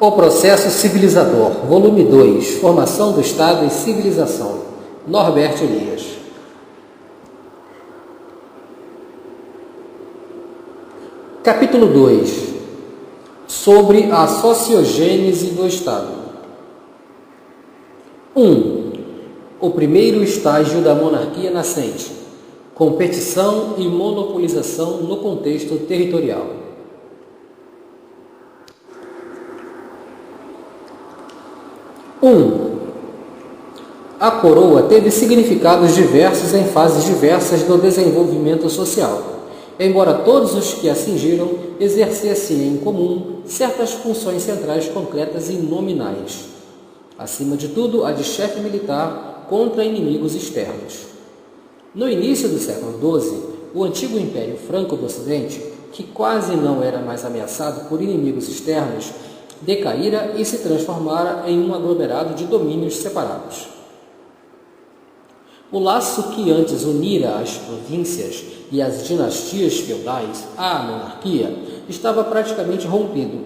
O Processo Civilizador, volume 2, Formação do Estado e Civilização, Norbert Elias. Capítulo 2, sobre a sociogênese do Estado. 1. O primeiro estágio da monarquia nascente, competição e monopolização no contexto territorial. A coroa teve significados diversos em fases diversas do desenvolvimento social, embora todos os que a cingiram exercessem em comum certas funções centrais concretas e nominais. Acima de tudo, a de chefe militar contra inimigos externos. No início do século XII, o antigo Império Franco do Ocidente, que quase não era mais ameaçado por inimigos externos, decaíra e se transformara em um aglomerado de domínios separados. O laço que antes unira as províncias e as dinastias feudais à monarquia estava praticamente rompido.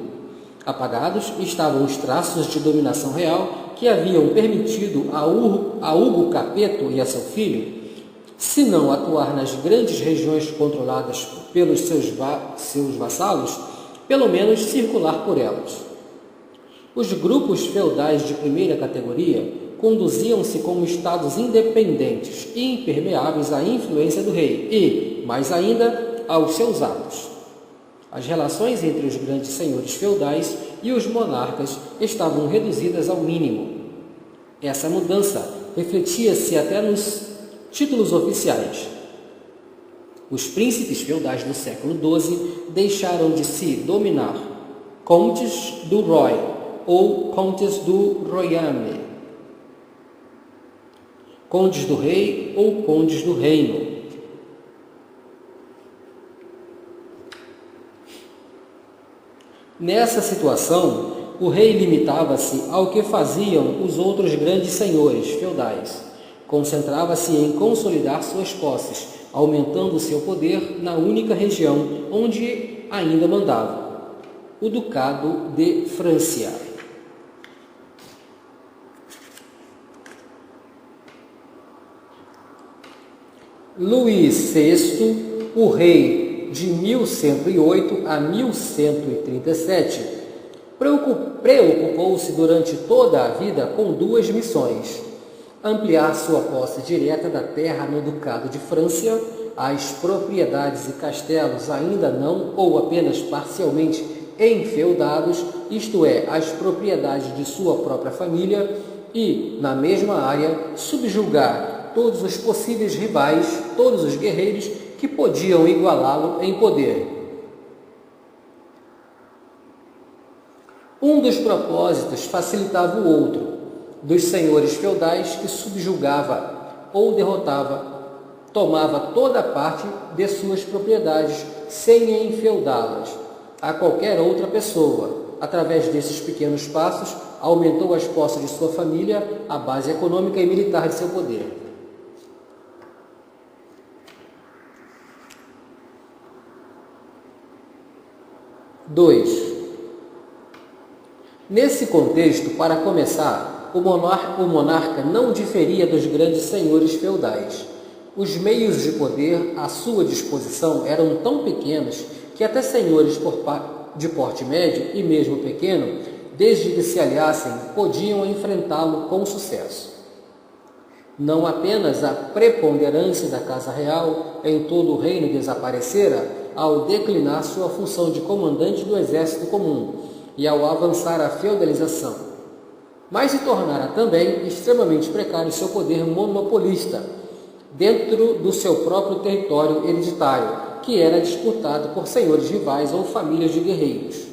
Apagados estavam os traços de dominação real que haviam permitido a Hugo Capeto e a seu filho, se não atuar nas grandes regiões controladas pelos seus vassalos, pelo menos circular por elas. Os grupos feudais de primeira categoria conduziam-se como estados independentes e impermeáveis à influência do rei e, mais ainda, aos seus atos. As relações entre os grandes senhores feudais e os monarcas estavam reduzidas ao mínimo. Essa mudança refletia-se até nos títulos oficiais. Os príncipes feudais do século XII deixaram de se dominar condes do Roy ou condes do Royaume, condes do rei ou condes do reino. Nessa situação, o rei limitava-se ao que faziam os outros grandes senhores feudais. Concentrava-se em consolidar suas posses, aumentando seu poder na única região onde ainda mandava, o Ducado de Francia. Luís VI, o rei de 1108 a 1137, preocupou-se durante toda a vida com duas missões: ampliar sua posse direta da terra no Ducado de Francia, as propriedades e castelos ainda não ou apenas parcialmente enfeudados, isto é, as propriedades de sua própria família, e, na mesma área, subjugar todos os possíveis rivais, todos os guerreiros que podiam igualá-lo em poder. Um dos propósitos facilitava o outro, dos senhores feudais que subjugava ou derrotava, tomava toda parte de suas propriedades sem enfeudá-las a qualquer outra pessoa. Através desses pequenos passos, aumentou as posses de sua família, a base econômica e militar de seu poder. 2. Nesse contexto, para começar, o monarca não diferia dos grandes senhores feudais. Os meios de poder à sua disposição eram tão pequenos que até senhores de porte médio e mesmo pequeno, desde que se aliassem, podiam enfrentá-lo com sucesso. Não apenas a preponderância da Casa Real em todo o reino desaparecera ao declinar sua função de comandante do exército comum e ao avançar a feudalização, mas se tornara também extremamente precário seu poder monopolista dentro do seu próprio território hereditário, que era disputado por senhores rivais ou famílias de guerreiros.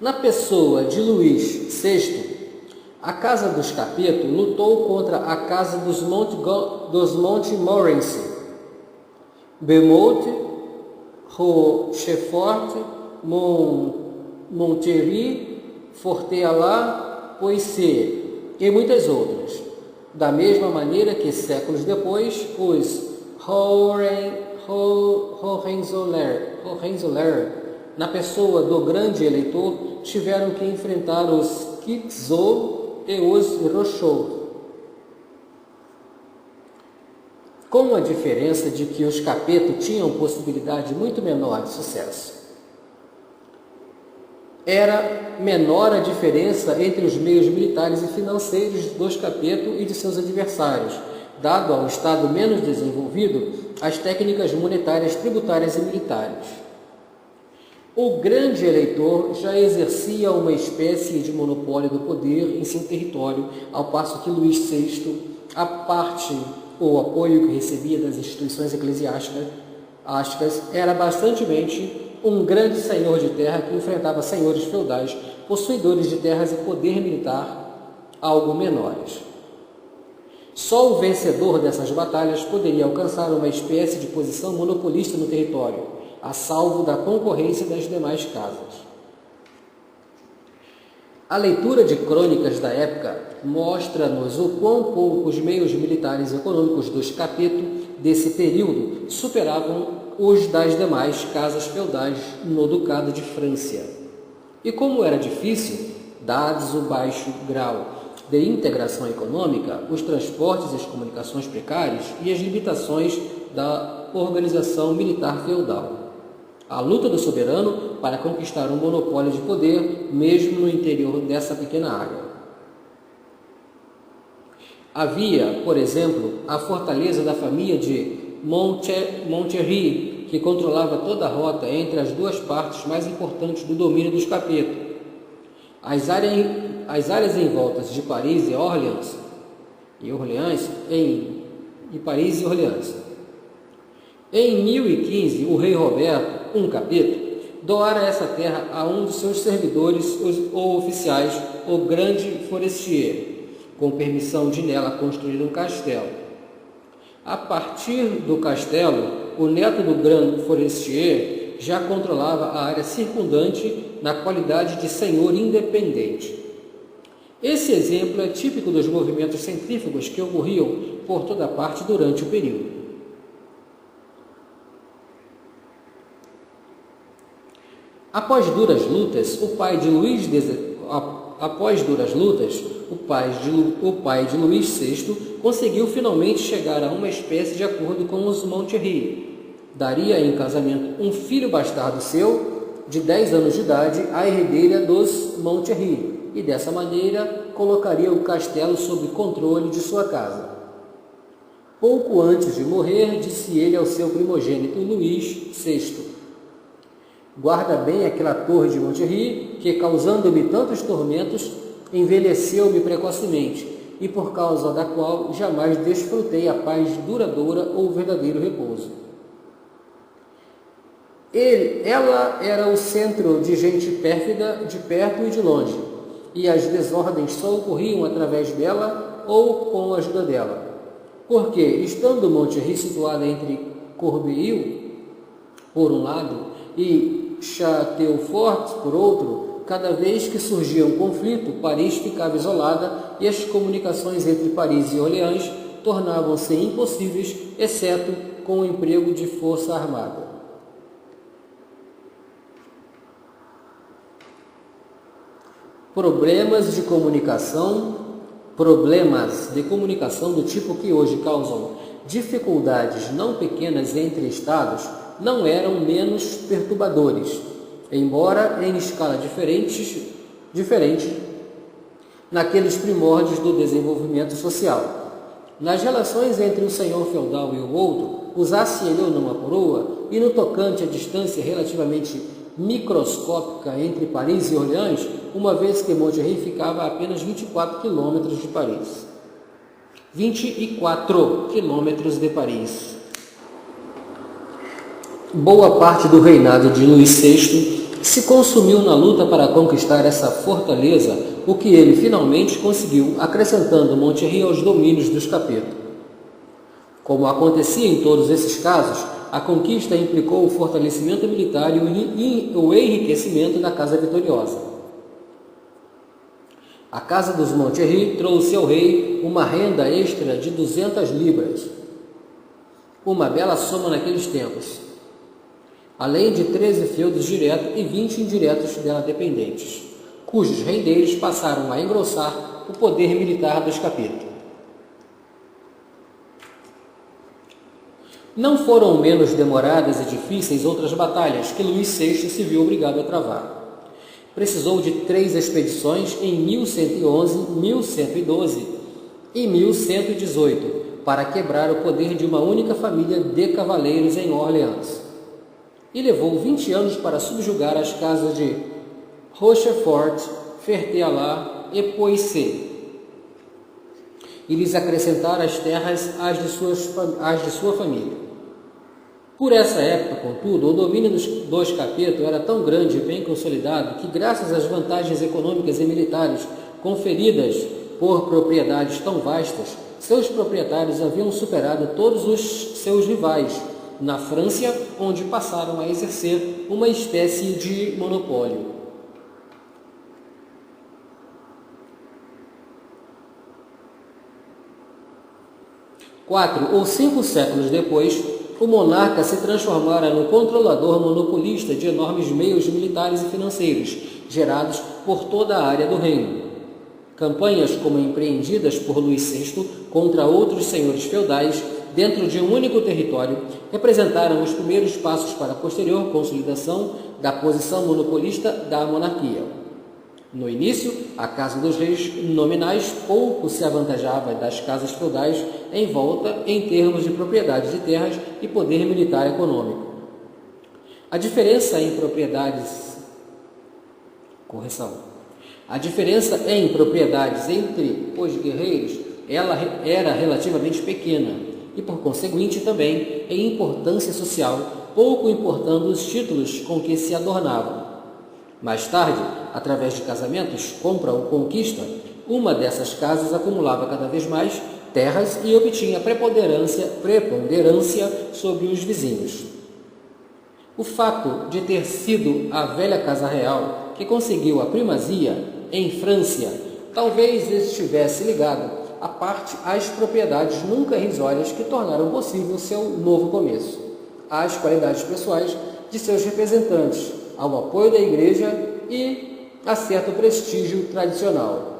Na pessoa de Luís VI, a Casa dos Capeto lutou contra a Casa dos Montmorency, Beaumont, Rochefort, Montlhéry, Forteala, Poissy e muitas outras. Da mesma maneira que, séculos depois, os Hohenzollern na pessoa do grande eleitor, tiveram que enfrentar os Kizou e os Roshou, com a diferença de que os Capeto tinham possibilidade muito menor de sucesso. Era menor a diferença entre os meios militares e financeiros dos Capeto e de seus adversários, dado ao Estado menos desenvolvido as técnicas monetárias, tributárias e militares. O grande eleitor já exercia uma espécie de monopólio do poder em seu território, ao passo que Luís VI, a parte ou apoio que recebia das instituições eclesiásticas, era bastantemente um grande senhor de terra que enfrentava senhores feudais, possuidores de terras e poder militar algo menores. Só o vencedor dessas batalhas poderia alcançar uma espécie de posição monopolista no território, a salvo da concorrência das demais casas. A leitura de crônicas da época mostra-nos o quão pouco os meios militares e econômicos dos Capeto desse período superavam os das demais casas feudais no Ducado de França. E como era difícil, dados o baixo grau de integração econômica, os transportes e as comunicações precárias e as limitações da organização militar feudal. A luta do soberano para conquistar um monopólio de poder, mesmo no interior dessa pequena área. Havia, por exemplo, a fortaleza da família de Monterrey, que controlava toda a rota entre as duas partes mais importantes do domínio dos Capeto. As áreas em voltas de Paris e Orleans, Em 1015, o rei Roberto, um Capeto, doara essa terra a um de seus servidores ou oficiais, o grande Forestier, com permissão de nela construir um castelo. A partir do castelo, o neto do grande Forestier já controlava a área circundante na qualidade de senhor independente. Esse exemplo é típico dos movimentos centrífugos que ocorriam por toda parte durante o período. Após duras lutas, o pai de Luís VI conseguiu finalmente chegar a uma espécie de acordo com os Monterrey. Daria em casamento um filho bastardo seu, de 10 anos de idade, à herdeira dos Monterrey, e dessa maneira colocaria o castelo sob controle de sua casa. Pouco antes de morrer, disse ele ao seu primogênito Luís VI: guarda bem aquela torre de Monterrey, que, causando-me tantos tormentos, envelheceu-me precocemente, e por causa da qual jamais desfrutei a paz duradoura ou verdadeiro repouso. Ela era o centro de gente pérfida de perto e de longe, e as desordens só ocorriam através dela ou com a ajuda dela. Porque, estando Monterrey situada entre Corbeil, por um lado, e Châteaufort, por outro, cada vez que surgia um conflito, Paris ficava isolada e as comunicações entre Paris e Orleans tornavam-se impossíveis, exceto com o emprego de força armada. Problemas de comunicação do tipo que hoje causam dificuldades não pequenas entre estados não eram menos perturbadores, embora em escala diferente naqueles primórdios do desenvolvimento social. Nas relações entre o senhor feudal e o outro, usasse ele ou não a coroa, e no tocante à distância relativamente microscópica entre Paris e Orleans, uma vez que Monterrey ficava a apenas 24 quilômetros de Paris. 24 quilômetros de Paris. Boa parte do reinado de Luís VI se consumiu na luta para conquistar essa fortaleza, o que ele finalmente conseguiu, acrescentando Monterrey aos domínios dos Capeto. Como acontecia em todos esses casos, a conquista implicou o fortalecimento militar e o enriquecimento da casa vitoriosa. A casa dos Monterrey trouxe ao rei uma renda extra de 200 libras, uma bela soma naqueles tempos. além de 13 feudos diretos e 20 indiretos dela dependentes, cujos rendeiros passaram a engrossar o poder militar dos capetos. Não foram menos demoradas e difíceis outras batalhas que Luís VI se viu obrigado a travar. Precisou de 3 expedições em 1111, 1112 e 1118 para quebrar o poder de uma única família de cavaleiros em Orleans. E levou 20 anos para subjugar as casas de Rochefort, Ferté-Alard e Poissy, e lhes acrescentar as terras às de sua família. Por essa época, contudo, o domínio dos capetos era tão grande e bem consolidado que, graças às vantagens econômicas e militares conferidas por propriedades tão vastas, seus proprietários haviam superado todos os seus rivais na França, onde passaram a exercer uma espécie de monopólio. 4 ou 5 séculos depois, o monarca se transformara no controlador monopolista de enormes meios militares e financeiros, gerados por toda a área do reino. Campanhas como empreendidas por Luís VI contra outros senhores feudais dentro de um único território representaram os primeiros passos para a posterior consolidação da posição monopolista da monarquia. No início, a Casa dos Reis nominais pouco se avantajava das casas feudais em volta em termos de propriedade de terras e poder militar econômico. A diferença em propriedades entre os guerreiros ela era relativamente pequena e, por conseguinte, também em importância social, pouco importando os títulos com que se adornavam. Mais tarde, através de casamentos, compra ou conquista, uma dessas casas acumulava cada vez mais terras e obtinha preponderância sobre os vizinhos. O fato de ter sido a velha Casa Real que conseguiu a primazia em França talvez estivesse ligado às propriedades nunca irrisórias que tornaram possível seu novo começo, às qualidades pessoais de seus representantes, ao apoio da Igreja e a certo prestígio tradicional.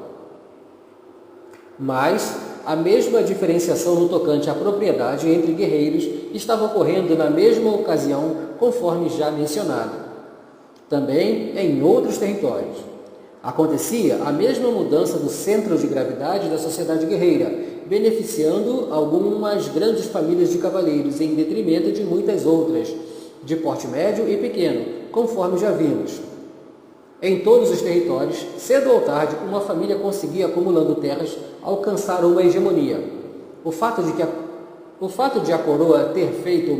Mas a mesma diferenciação no tocante à propriedade entre guerreiros estava ocorrendo na mesma ocasião, conforme já mencionado, também em outros territórios. Acontecia a mesma mudança do centro de gravidade da sociedade guerreira, beneficiando algumas grandes famílias de cavaleiros em detrimento de muitas outras, de porte médio e pequeno, conforme já vimos. Em todos os territórios, cedo ou tarde, uma família conseguia, acumulando terras, alcançar uma hegemonia. O fato de a coroa ter feito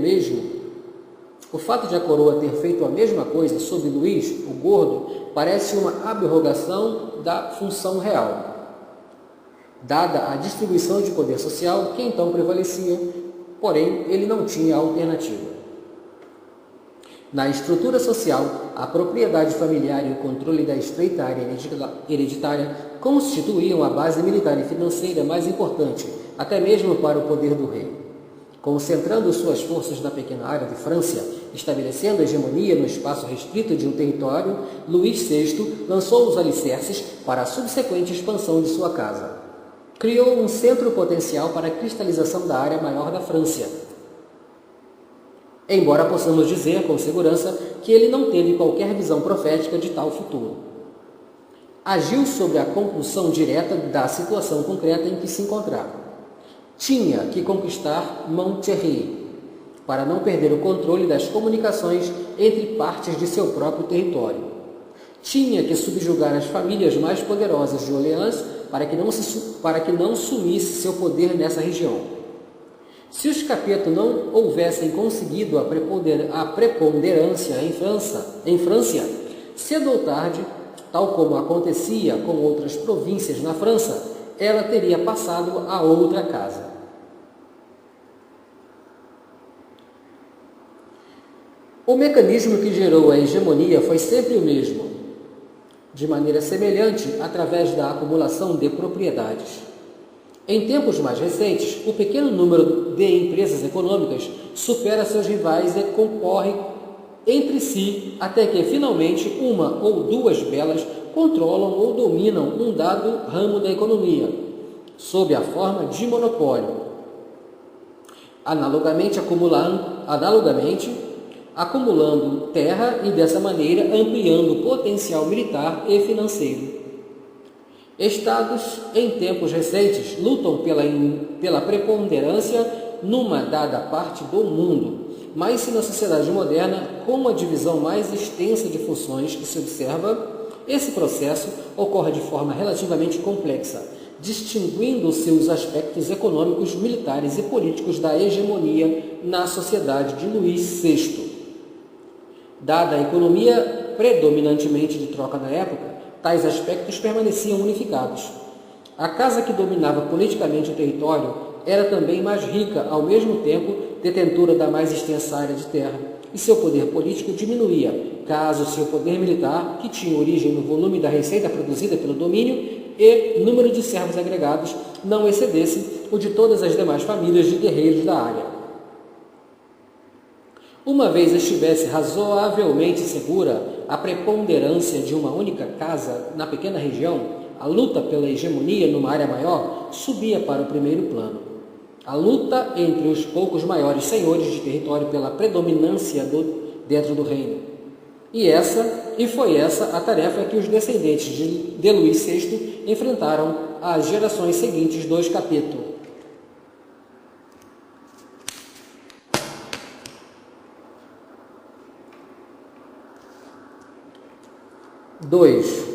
a mesma coisa sob Luís, o Gordo, parece uma abrogação da função real, dada a distribuição de poder social que então prevalecia, porém ele não tinha alternativa. Na estrutura social, a propriedade familiar e o controle da estreita área hereditária constituíam a base militar e financeira mais importante, até mesmo para o poder do rei. Concentrando suas forças na pequena área de França, estabelecendo a hegemonia no espaço restrito de um território, Luís VI lançou os alicerces para a subsequente expansão de sua casa. Criou um centro potencial para a cristalização da área maior da França, embora possamos dizer com segurança que ele não teve qualquer visão profética de tal futuro. Agiu sobre a compulsão direta da situação concreta em que se encontrava. Tinha que conquistar Monterrey, para não perder o controle das comunicações entre partes de seu próprio território. Tinha que subjugar as famílias mais poderosas de Orleans para que não sumisse seu poder nessa região. Se os Capeto não houvessem conseguido a preponderância em França, cedo ou tarde, tal como acontecia com outras províncias na França, ela teria passado a outra casa. O mecanismo que gerou a hegemonia foi sempre o mesmo, de maneira semelhante através da acumulação de propriedades. Em tempos mais recentes, o pequeno número de empresas econômicas supera seus rivais e concorre entre si, até que finalmente uma ou duas belas controlam ou dominam um dado ramo da economia, sob a forma de monopólio, analogamente acumulando terra e dessa maneira ampliando o potencial militar e financeiro. Estados, em tempos recentes, lutam pela preponderância numa dada parte do mundo, mas se na sociedade moderna, com uma divisão mais extensa de funções que se observa, esse processo ocorre de forma relativamente complexa, distinguindo seus aspectos econômicos, militares e políticos da hegemonia na sociedade de Luís VI. Dada a economia predominantemente de troca da época, tais aspectos permaneciam unificados. A casa que dominava politicamente o território era também mais rica, ao mesmo tempo detentora da mais extensa área de terra, e seu poder político diminuía, caso seu poder militar, que tinha origem no volume da receita produzida pelo domínio e número de servos agregados, não excedesse o de todas as demais famílias de guerreiros da área. Uma vez estivesse razoavelmente segura a preponderância de uma única casa na pequena região, a luta pela hegemonia numa área maior subia para o primeiro plano. A luta entre os poucos maiores senhores de território pela predominância dentro do reino. E foi essa a tarefa que os descendentes de Luís VI enfrentaram às gerações seguintes dos Capeto. 2.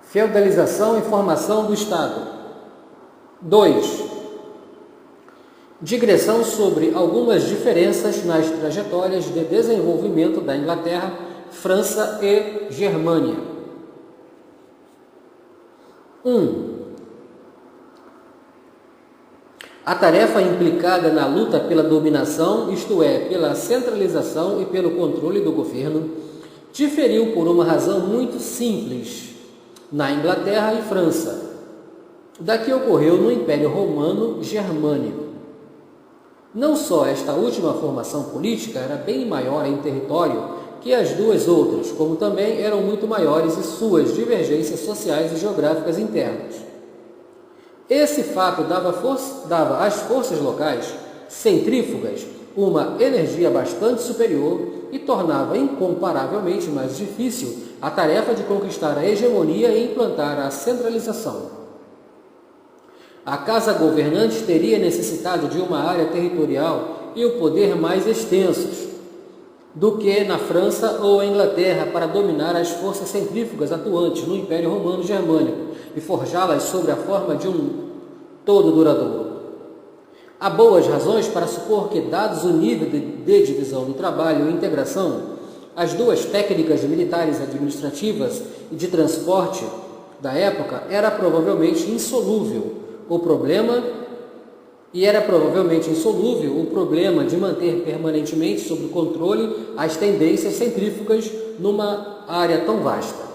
Feudalização e formação do Estado. 2. Digressão sobre algumas diferenças nas trajetórias de desenvolvimento da Inglaterra, França e Germânia. 1. A tarefa implicada na luta pela dominação, isto é, pela centralização e pelo controle do governo, diferiu por uma razão muito simples na Inglaterra e França, da que ocorreu no Império Romano Germânico. Não só esta última formação política era bem maior em território que as duas outras, como também eram muito maiores em suas divergências sociais e geográficas internas. Esse fato dava às forças locais, centrífugas, uma energia bastante superior e tornava incomparavelmente mais difícil a tarefa de conquistar a hegemonia e implantar a centralização. A casa governante teria necessitado de uma área territorial e o poder mais extensos do que na França ou a Inglaterra para dominar as forças centrífugas atuantes no Império Romano Germânico e forjá-las sob a forma de um todo duradouro. Há boas razões para supor que, dados o nível de divisão do trabalho e integração, as duas técnicas militares administrativas e de transporte da época era provavelmente insolúvel o problema de manter permanentemente sob controle as tendências centrífugas numa área tão vasta.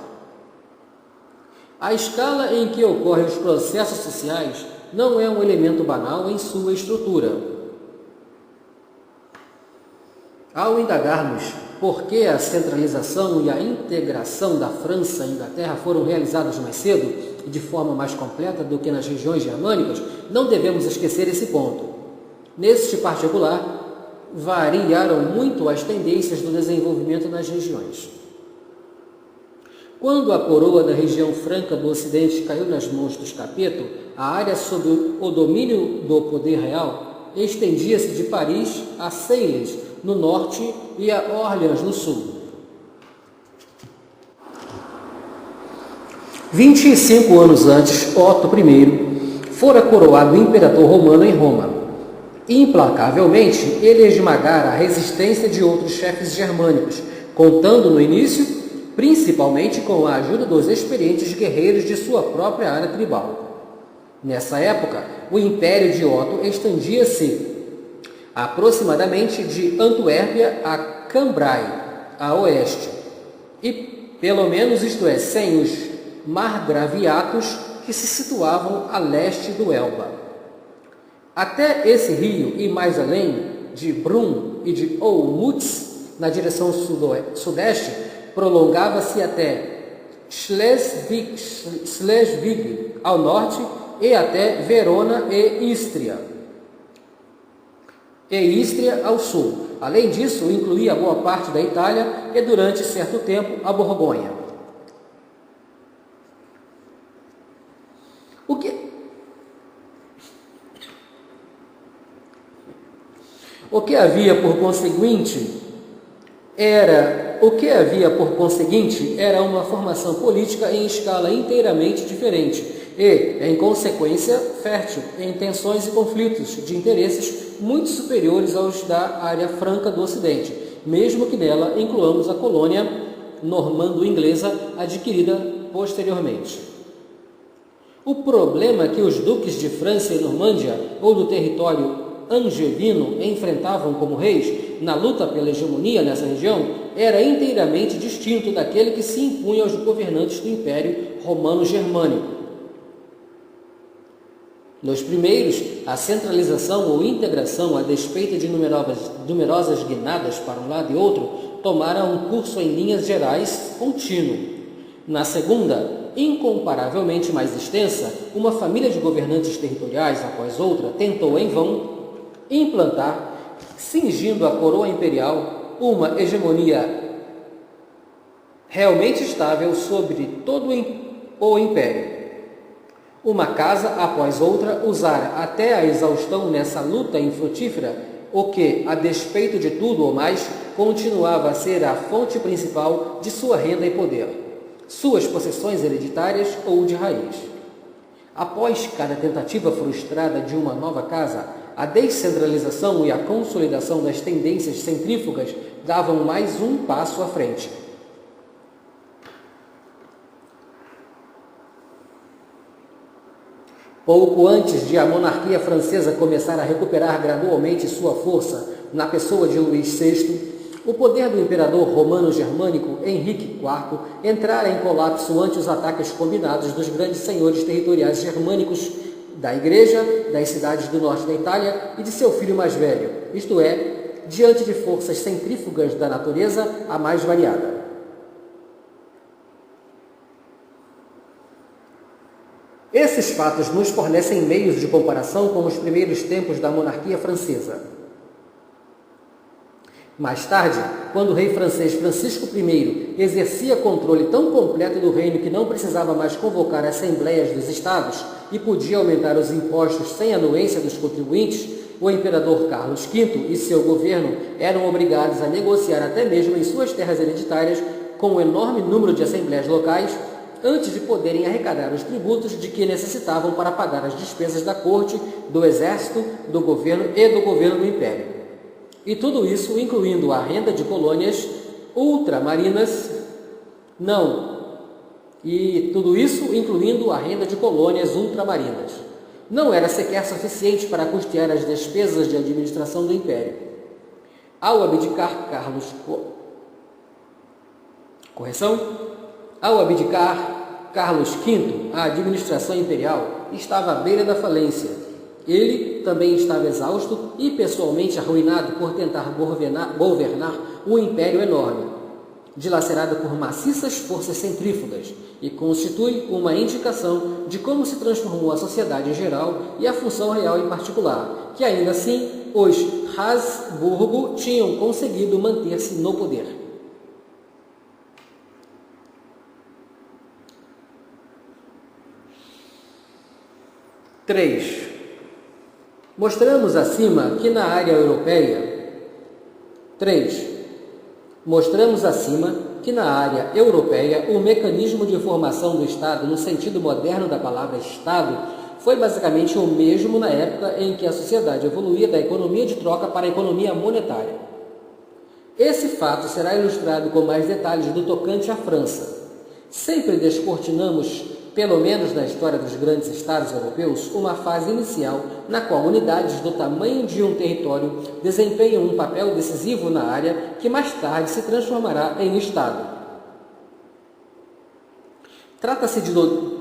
A escala em que ocorrem os processos sociais não é um elemento banal em sua estrutura. Ao indagarmos por que a centralização e a integração da França e Inglaterra foram realizadas mais cedo e de forma mais completa do que nas regiões germânicas, não devemos esquecer esse ponto. Neste particular, variaram muito as tendências do desenvolvimento nas regiões. Quando a coroa da região franca do Ocidente caiu nas mãos dos Capeto, a área sob o domínio do poder real estendia-se de Paris a Seiles, no norte, e a Orleans, no sul. 25 anos antes, Otto I fora coroado imperador romano em Roma. Implacavelmente, ele esmagara a resistência de outros chefes germânicos, contando no início principalmente com a ajuda dos experientes guerreiros de sua própria área tribal. Nessa época, o império de Otto estendia-se aproximadamente de Antuérpia a Cambrai, a oeste, e, pelo menos isto é, sem os margraviatos que se situavam a leste do Elba. Até esse rio e mais além de Brunn e de Olmütz, na direção sudeste, prolongava-se até Schleswig ao norte e até Verona e Istria ao sul. Além disso, incluía boa parte da Itália e, durante certo tempo, a Borgonha. O que havia por conseguinte era uma formação política em escala inteiramente diferente e, em consequência, fértil em tensões e conflitos de interesses muito superiores aos da área franca do Ocidente, mesmo que nela incluamos a colônia normando-inglesa adquirida posteriormente. O problema que os duques de França e Normândia ou do território angevino enfrentavam como reis na luta pela hegemonia nessa região era inteiramente distinto daquele que se impunha aos governantes do Império Romano-Germânico. Nos primeiros, a centralização ou integração, a despeito de numerosas guinadas para um lado e outro, tomara um curso em linhas gerais contínuo. Na segunda, incomparavelmente mais extensa, uma família de governantes territoriais após outra tentou em vão implantar, cingindo a coroa imperial, uma hegemonia realmente estável sobre todo o império. Uma casa após outra usara até a exaustão nessa luta infrutífera, o que, a despeito de tudo ou mais, continuava a ser a fonte principal de sua renda e poder, suas possessões hereditárias ou de raiz. Após cada tentativa frustrada de uma nova casa, a descentralização e a consolidação das tendências centrífugas davam mais um passo à frente. Pouco antes de a monarquia francesa começar a recuperar gradualmente sua força na pessoa de Luís VI, o poder do imperador romano-germânico Henrique IV entrara em colapso ante os ataques combinados dos grandes senhores territoriais germânicos da Igreja, das cidades do norte da Itália e de seu filho mais velho, isto é, diante de forças centrífugas da natureza a mais variada. Esses fatos nos fornecem meios de comparação com os primeiros tempos da monarquia francesa. Mais tarde, quando o rei francês Francisco I exercia controle tão completo do reino que não precisava mais convocar assembleias dos estados e podia aumentar os impostos sem anuência dos contribuintes, o imperador Carlos V e seu governo eram obrigados a negociar até mesmo em suas terras hereditárias com um enorme número de assembleias locais antes de poderem arrecadar os tributos de que necessitavam para pagar as despesas da corte, do exército, do governo e do governo do império. E tudo isso incluindo a renda de colônias ultramarinas, não era sequer suficiente para custear as despesas de administração do império. Ao abdicar Carlos V, a administração imperial estava à beira da falência. Ele também estava exausto e pessoalmente arruinado por tentar governar um império enorme, dilacerado por maciças forças centrífugas, e constitui uma indicação de como se transformou a sociedade em geral e a função real em particular, que ainda assim os Habsburgo tinham conseguido manter-se no poder. 3. Mostramos acima que na área europeia o mecanismo de formação do Estado, no sentido moderno da palavra Estado, foi basicamente o mesmo na época em que a sociedade evoluía da economia de troca para a economia monetária. Esse fato será ilustrado com mais detalhes do tocante à França. Sempre descortinamos, pelo menos na história dos grandes estados europeus, uma fase inicial na qual unidades do tamanho de um território desempenham um papel decisivo na área que mais tarde se transformará em Estado. Trata-se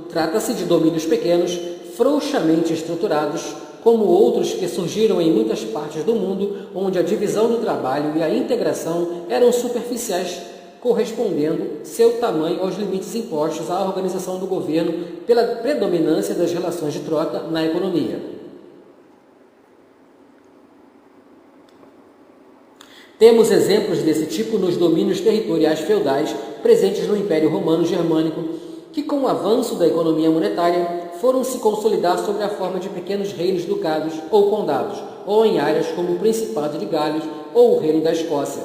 Trata-se de domínios pequenos, frouxamente estruturados, como outros que surgiram em muitas partes do mundo, onde a divisão do trabalho e a integração eram superficiais, correspondendo seu tamanho aos limites impostos à organização do governo pela predominância das relações de troca na economia. Temos exemplos desse tipo nos domínios territoriais feudais presentes no Império Romano Germânico, que com o avanço da economia monetária foram se consolidar sob a forma de pequenos reinos ducados ou condados, ou em áreas como o Principado de Gales ou o Reino da Escócia,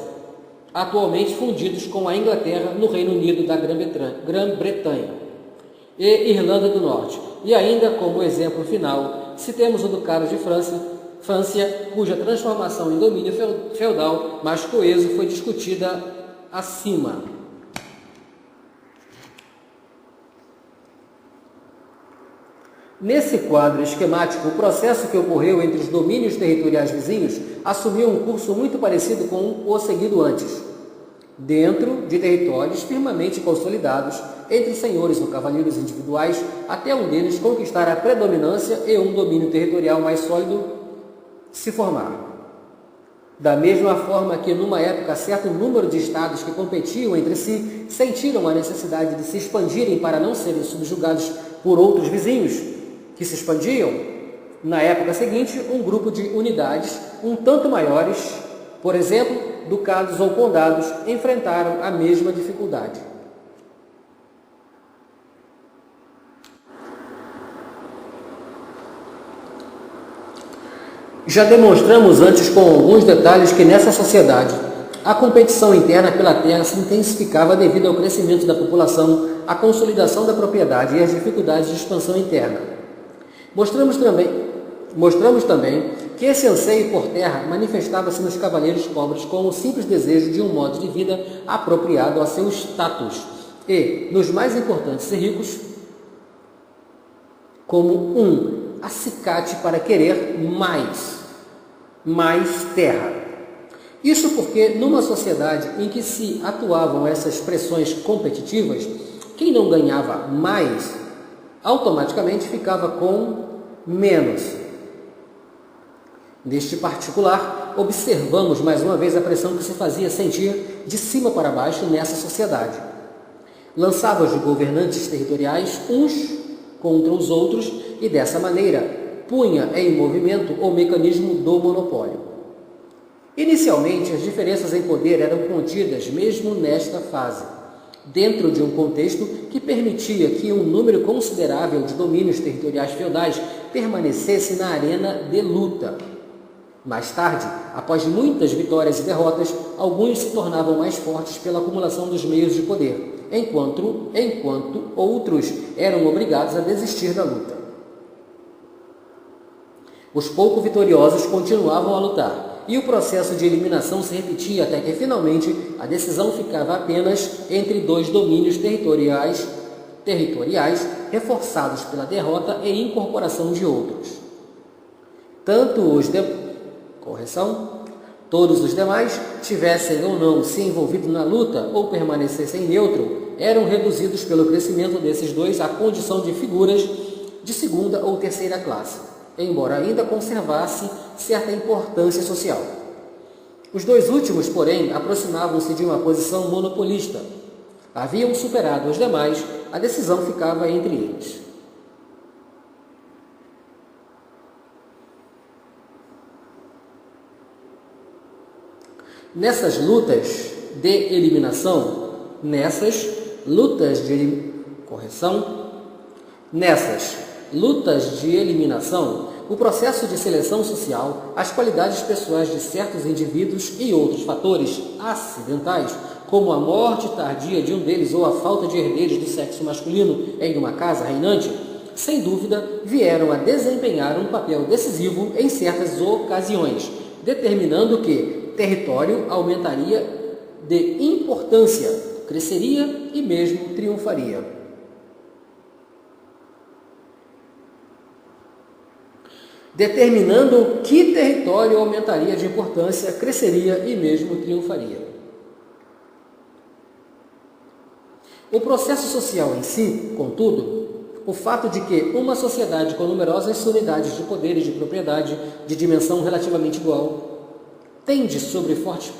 atualmente fundidos com a Inglaterra no Reino Unido da Grã-Bretanha e Irlanda do Norte. E ainda como exemplo final, citemos o Ducado de França, cuja transformação em domínio feudal mais coeso foi discutida acima. Nesse quadro esquemático, o processo que ocorreu entre os domínios territoriais vizinhos assumiu um curso muito parecido com o seguido antes. Dentro de territórios firmemente consolidados, entre senhores ou cavaleiros individuais, até um deles conquistar a predominância e um domínio territorial mais sólido se formar. Da mesma forma que, numa época, certo número de estados que competiam entre si sentiram a necessidade de se expandirem para não serem subjugados por outros vizinhos que se expandiam, na época seguinte, um grupo de unidades um tanto maiores, por exemplo, ducados ou condados, enfrentaram a mesma dificuldade. Já demonstramos antes com alguns detalhes que nessa sociedade a competição interna pela terra se intensificava devido ao crescimento da população, à consolidação da propriedade e às dificuldades de expansão interna. Mostramos também que esse anseio por terra manifestava-se nos cavaleiros pobres com o simples desejo de um modo de vida apropriado a seu status e, nos mais importantes e ricos, como um acicate para querer mais terra. Isso porque, numa sociedade em que se atuavam essas pressões competitivas, quem não ganhava mais automaticamente ficava com menos. Neste particular, observamos mais uma vez a pressão que se fazia sentir de cima para baixo nessa sociedade. Lançava os governantes territoriais uns contra os outros e, dessa maneira, punha em movimento o mecanismo do monopólio. Inicialmente, as diferenças em poder eram contidas mesmo nesta fase, dentro de um contexto que permitia que um número considerável de domínios territoriais feudais permanecesse na arena de luta. Mais tarde, após muitas vitórias e derrotas, alguns se tornavam mais fortes pela acumulação dos meios de poder, enquanto outros eram obrigados a desistir da luta. Os pouco vitoriosos continuavam a lutar, e o processo de eliminação se repetia até que, finalmente, a decisão ficava apenas entre dois domínios territoriais reforçados pela derrota e incorporação de outros. Todos os demais, tivessem ou não se envolvido na luta ou permanecessem neutro, eram reduzidos pelo crescimento desses dois à condição de figuras de segunda ou terceira classe, embora ainda conservasse certa importância social. Os dois últimos, porém, aproximavam-se de uma posição monopolista. Haviam superado os demais, a decisão ficava entre eles. Nessas lutas de eliminação, o processo de seleção social, as qualidades pessoais de certos indivíduos e outros fatores acidentais, como a morte tardia de um deles ou a falta de herdeiros do sexo masculino em uma casa reinante, sem dúvida vieram a desempenhar um papel decisivo em certas ocasiões, determinando que território aumentaria de importância, cresceria e mesmo triunfaria. Determinando que território aumentaria de importância, cresceria e mesmo triunfaria. O processo social em si, contudo, o fato de que uma sociedade com numerosas unidades de poder e de propriedade de dimensão relativamente igual tende sobre fortes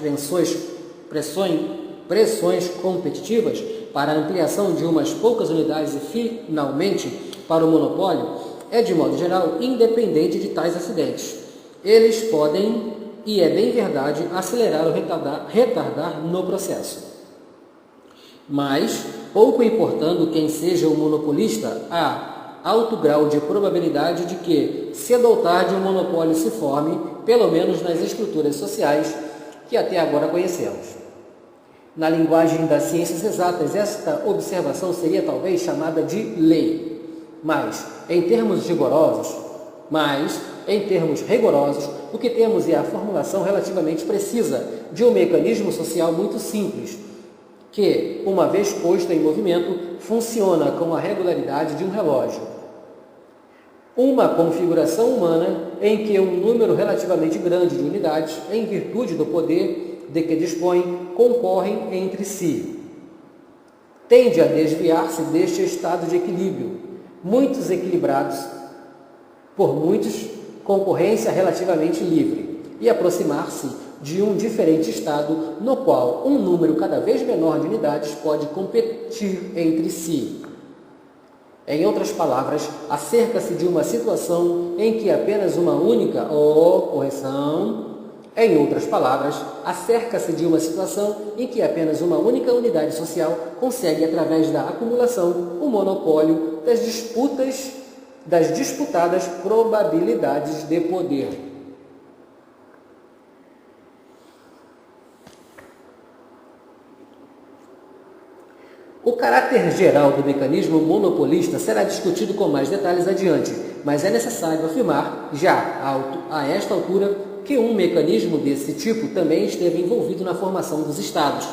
pressões competitivas para a ampliação de umas poucas unidades e, finalmente, para o monopólio, é, de modo geral, independente de tais acidentes. Eles podem, e é bem verdade, acelerar ou retardar no processo. Mas, pouco importando quem seja o monopolista, há alto grau de probabilidade de que, cedo ou tarde, um monopólio se forme, pelo menos nas estruturas sociais que até agora conhecemos. Na linguagem das ciências exatas, esta observação seria talvez chamada de lei. Mas, em termos rigorosos, o que temos é a formulação relativamente precisa de um mecanismo social muito simples, que, uma vez posto em movimento, funciona com a regularidade de um relógio. Uma configuração humana em que um número relativamente grande de unidades, em virtude do poder de que dispõem, concorrem entre si. Tende a desviar-se deste estado de equilíbrio, muitos equilibrados, por muitos, concorrência relativamente livre, e aproximar-se de um diferente estado no qual um número cada vez menor de unidades pode competir entre si. Em outras palavras, acerca-se de uma situação em que apenas uma única unidade social consegue, através da acumulação, o monopólio das disputadas probabilidades de poder. O caráter geral do mecanismo monopolista será discutido com mais detalhes adiante, mas é necessário afirmar, já a esta altura, que um mecanismo desse tipo também esteve envolvido na formação dos Estados,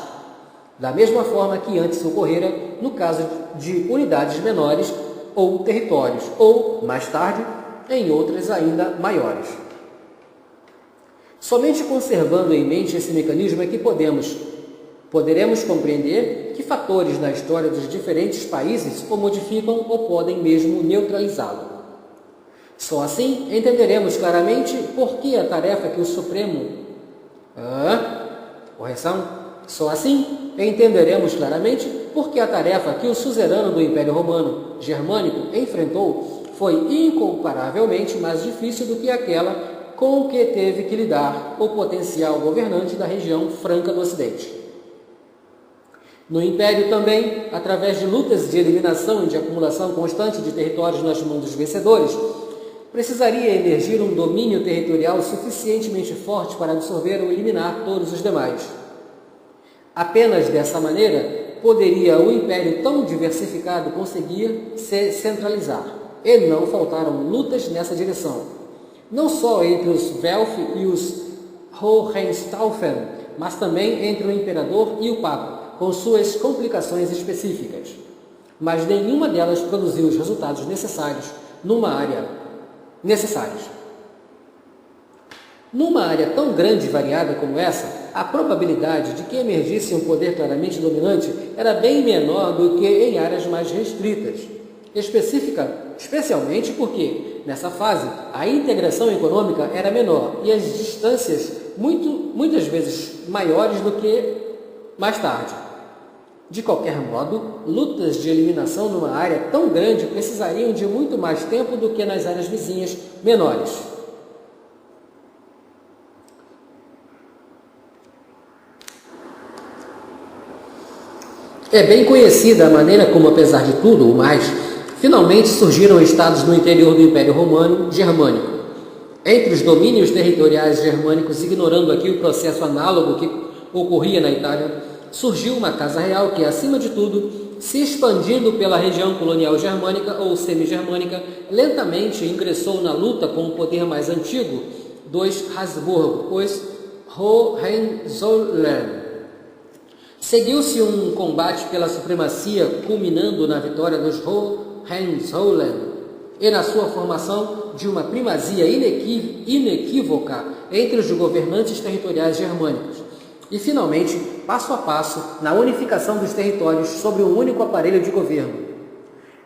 da mesma forma que antes ocorrera no caso de unidades menores ou territórios, ou, mais tarde, em outras ainda maiores. Somente conservando em mente esse mecanismo é que poderemos compreender que fatores na história dos diferentes países o modificam ou podem mesmo neutralizá-lo. Só assim entenderemos claramente por que a tarefa que o suzerano do Império Romano Germânico enfrentou foi incomparavelmente mais difícil do que aquela com que teve que lidar o potencial governante da região franca do Ocidente. No Império também, através de lutas de eliminação e de acumulação constante de territórios nas mãos dos vencedores, precisaria emergir um domínio territorial suficientemente forte para absorver ou eliminar todos os demais. Apenas dessa maneira poderia o Império tão diversificado conseguir se centralizar, e não faltaram lutas nessa direção, não só entre os Welf e os Hohenstaufen, mas também entre o Imperador e o Papa, com suas complicações específicas, mas nenhuma delas produziu os resultados necessários numa área tão grande e variada como essa, a probabilidade de que emergisse um poder claramente dominante era bem menor do que em áreas mais restritas, especialmente porque, nessa fase, a integração econômica era menor e as distâncias muitas vezes maiores do que mais tarde. De qualquer modo, lutas de eliminação numa área tão grande precisariam de muito mais tempo do que nas áreas vizinhas menores. É bem conhecida a maneira como, apesar de tudo o mais, finalmente surgiram estados no interior do Império Romano Germânico. Entre os domínios territoriais germânicos, ignorando aqui o processo análogo que ocorria na Itália, surgiu uma casa real que, acima de tudo, se expandindo pela região colonial germânica ou semi-germânica, lentamente ingressou na luta com o poder mais antigo dos Habsburgo, os Hohenzollern. Seguiu-se um combate pela supremacia, culminando na vitória dos Hohenzollern e na sua formação de uma primazia inequívoca entre os governantes territoriais germânicos. E, finalmente, passo a passo, na unificação dos territórios sobre um único aparelho de governo.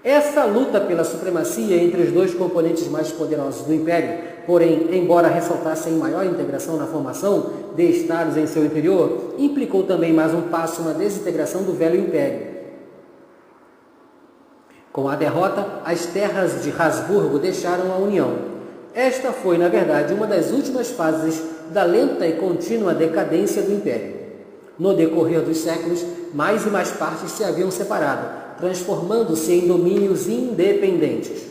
Essa luta pela supremacia entre os dois componentes mais poderosos do Império, porém, embora ressaltassem maior integração na formação de estados em seu interior, implicou também mais um passo na desintegração do velho Império. Com a derrota, as terras de Habsburgo deixaram a União. Esta foi, na verdade, uma das últimas fases da lenta e contínua decadência do Império. No decorrer dos séculos, mais e mais partes se haviam separado, transformando-se em domínios independentes.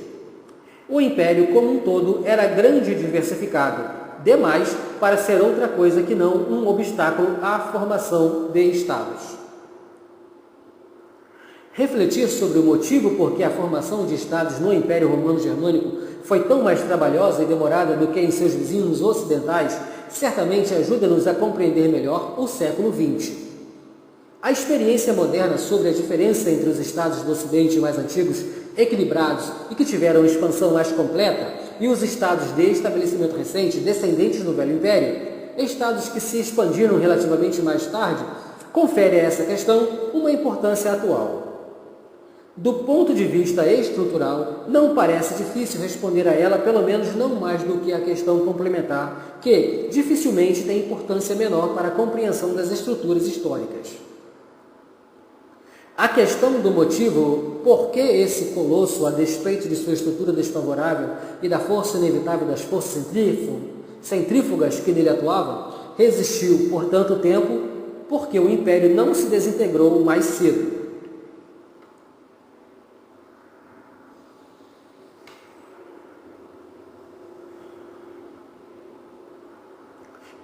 O Império como um todo era grande e diversificado, demais para ser outra coisa que não um obstáculo à formação de estados. Refletir sobre o motivo por que a formação de estados no Império Romano Germânico foi tão mais trabalhosa e demorada do que em seus vizinhos ocidentais certamente ajuda-nos a compreender melhor o século XX. A experiência moderna sobre a diferença entre os estados do Ocidente mais antigos, equilibrados e que tiveram expansão mais completa, e os estados de estabelecimento recente, descendentes do Velho Império, estados que se expandiram relativamente mais tarde, confere a essa questão uma importância atual. Do ponto de vista estrutural, não parece difícil responder a ela, pelo menos não mais do que a questão complementar, que dificilmente tem importância menor para a compreensão das estruturas históricas. A questão do motivo por que esse colosso, a despeito de sua estrutura desfavorável e da força inevitável das forças centrífugas que nele atuavam, resistiu por tanto tempo, porque o Império não se desintegrou mais cedo.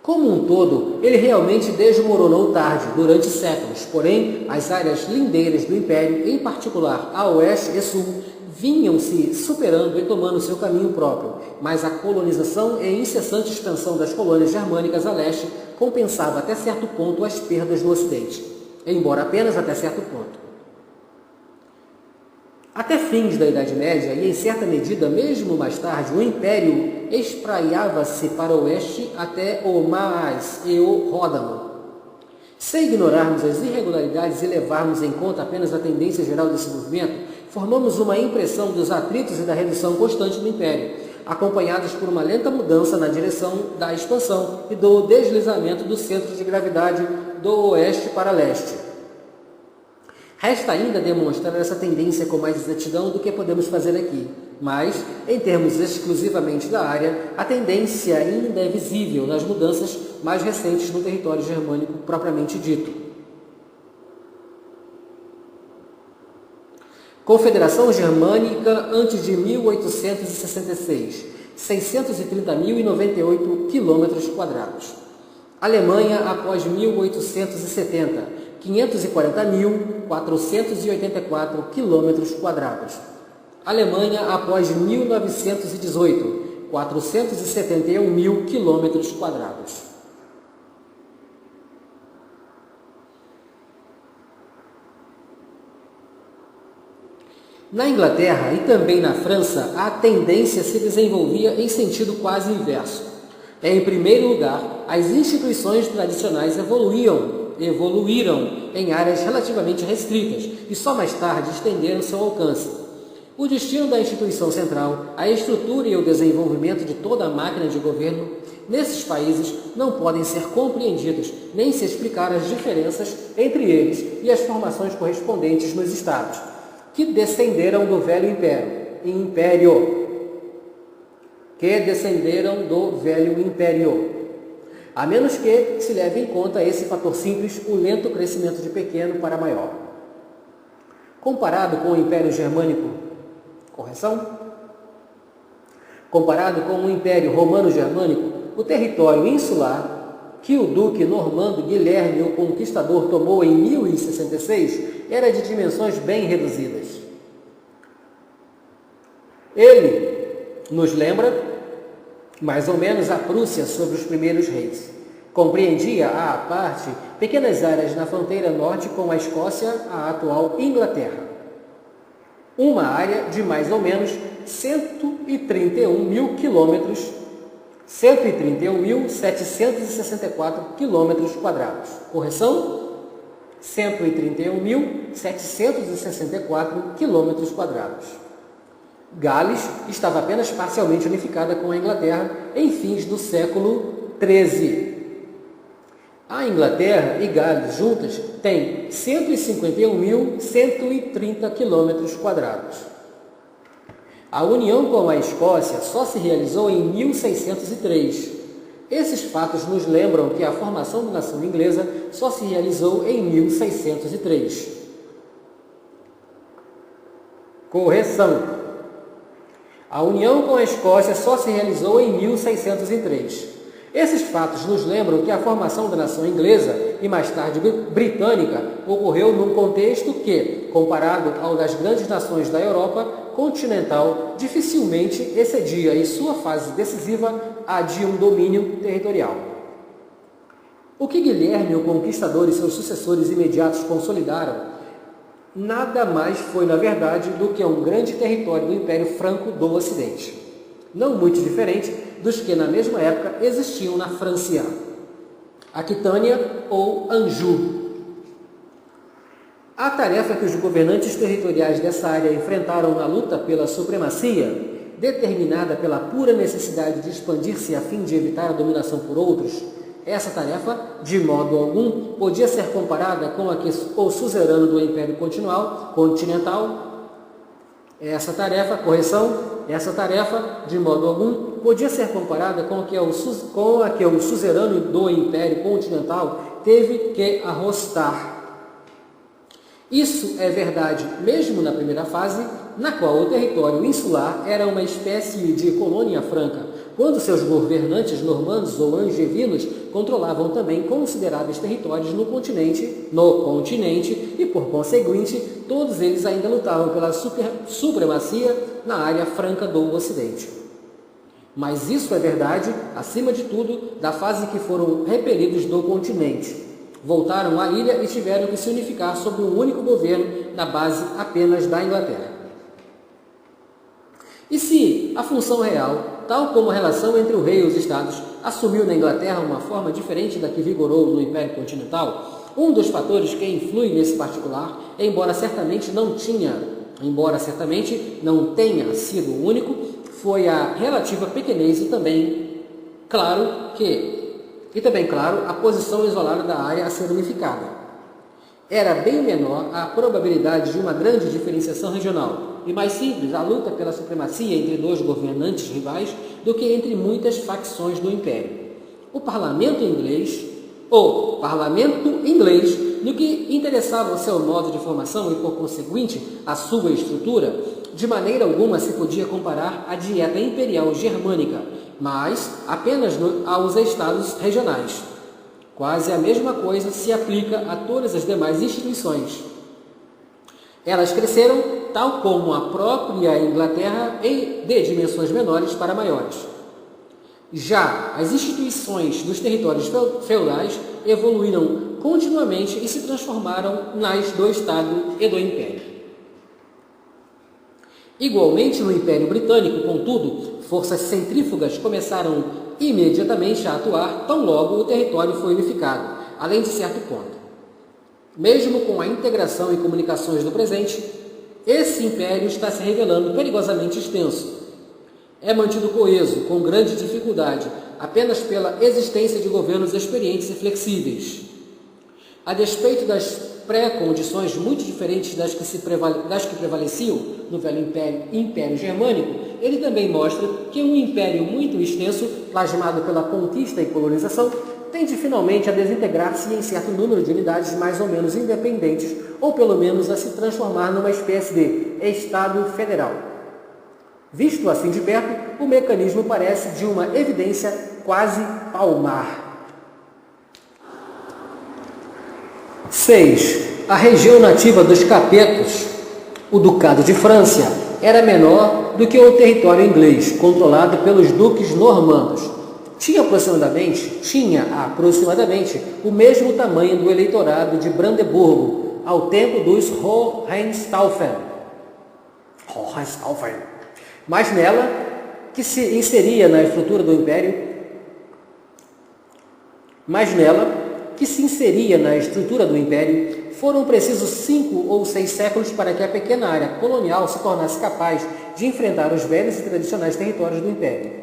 Como um todo, ele realmente desmoronou tarde, durante séculos, porém, as áreas lindeiras do Império, em particular a oeste e sul, vinham se superando e tomando seu caminho próprio, mas a colonização e incessante expansão das colônias germânicas a leste compensava até certo ponto as perdas no ocidente, embora apenas até certo ponto. Até fins da Idade Média, e em certa medida mesmo mais tarde, o Império espraiava-se para o oeste até o Maas e o Ródano. Se ignorarmos as irregularidades e levarmos em conta apenas a tendência geral desse movimento, formamos uma impressão dos atritos e da redução constante do Império, acompanhados por uma lenta mudança na direção da expansão e do deslizamento do centro de gravidade do oeste para leste. Resta ainda demonstrar essa tendência com mais exatidão do que podemos fazer aqui, mas, em termos exclusivamente da área, a tendência ainda é visível nas mudanças mais recentes no território germânico propriamente dito. Confederação Germânica antes de 1866, 630.098 km². Alemanha após 1870, 540.484 km². Alemanha após 1918, 471.000 km². Na Inglaterra e também na França, a tendência se desenvolvia em sentido quase inverso. Em primeiro lugar, as instituições tradicionais evoluíram em áreas relativamente restritas e só mais tarde estenderam seu alcance. O destino da instituição central, a estrutura e o desenvolvimento de toda a máquina de governo nesses países não podem ser compreendidos nem se explicar as diferenças entre eles e as formações correspondentes nos estados, que descenderam do velho império, a menos que se leve em conta esse fator simples, o lento crescimento de pequeno para maior. Comparado com o Império Germânico, comparado com o Império Romano-Germânico, o território insular que o duque normando Guilherme o Conquistador tomou em 1066 era de dimensões bem reduzidas. Ele nos lembra mais ou menos a Prússia sobre os primeiros reis. Compreendia, à parte, pequenas áreas na fronteira norte com a Escócia, a atual Inglaterra. Uma área de mais ou menos 131.764 km². Correção? 131.764 quilômetros quadrados. Gales estava apenas parcialmente unificada com a Inglaterra em fins do século XIII. A Inglaterra e Gales juntas têm 151.130 quilômetros quadrados. A união com a Escócia só se realizou em 1603. Esses fatos nos lembram que a formação da nação inglesa só se realizou em 1603. Correção. A união com a Escócia só se realizou em 1603. Esses fatos nos lembram que a formação da nação inglesa e mais tarde britânica ocorreu num contexto que, comparado ao das grandes nações da Europa continental, dificilmente excedia em sua fase decisiva a de um domínio territorial. O que Guilherme o Conquistador e seus sucessores imediatos consolidaram nada mais foi, na verdade, do que um grande território do Império Franco do Ocidente, não muito diferente dos que na mesma época existiam na França, Aquitânia ou Anjou. A tarefa que os governantes territoriais dessa área enfrentaram na luta pela supremacia, determinada pela pura necessidade de expandir-se a fim de evitar a dominação por outros, essa tarefa, de modo algum, podia ser comparada com a que o suzerano do Império Continental. Essa tarefa, de modo algum, podia ser comparada com a que o suzerano do Império Continental teve que arrostar. Isso é verdade mesmo na primeira fase, na qual o território insular era uma espécie de colônia franca, quando seus governantes normandos ou angevinos controlavam também consideráveis territórios no continente e, por conseguinte, todos eles ainda lutavam pela supremacia na área franca do Ocidente. Mas isso é verdade, acima de tudo, da fase que foram repelidos do continente. Voltaram à ilha e tiveram que se unificar sob um único governo na base apenas da Inglaterra. E se a função real, tal como a relação entre o rei e os estados, assumiu na Inglaterra uma forma diferente da que vigorou no Império Continental, um dos fatores que influi nesse particular, embora certamente não tenha sido o único, foi a relativa pequenez e também, claro, a posição isolada da área a ser unificada. Era bem menor a probabilidade de uma grande diferenciação regional e mais simples a luta pela supremacia entre dois governantes rivais do que entre muitas facções do Império. O parlamento inglês, no que interessava ao seu modo de formação e, por conseguinte, a sua estrutura, de maneira alguma se podia comparar à dieta imperial germânica, mas apenas aos estados regionais. Quase a mesma coisa se aplica a todas as demais instituições. Elas cresceram, tal como a própria Inglaterra, de dimensões menores para maiores. Já as instituições dos territórios feudais evoluíram continuamente e se transformaram nas do Estado e do Império. Igualmente no Império Britânico, contudo, forças centrífugas começaram imediatamente a atuar tão logo o território foi unificado, além de certo ponto. Mesmo com a integração e comunicações do presente, esse império está se revelando perigosamente extenso. É mantido coeso, com grande dificuldade, apenas pela existência de governos experientes e flexíveis. A despeito das pré-condições muito diferentes das que prevaleciam no velho Império Germânico, ele também mostra que um império muito extenso, plasmado pela conquista e colonização, tende finalmente a desintegrar-se em certo número de unidades mais ou menos independentes, ou pelo menos a se transformar numa espécie de Estado federal. Visto assim de perto, o mecanismo parece de uma evidência quase palmar. 6. A região nativa dos Capetos, o Ducado de França, era menor do que o território inglês, controlado pelos duques normandos. Tinha aproximadamente o mesmo tamanho do eleitorado de Brandeburgo, ao tempo dos Hohenstaufen. Mas nela, que se inseria na estrutura do Império, foram precisos 5 ou 6 séculos para que a pequena área colonial se tornasse capaz de enfrentar os velhos e tradicionais territórios do Império.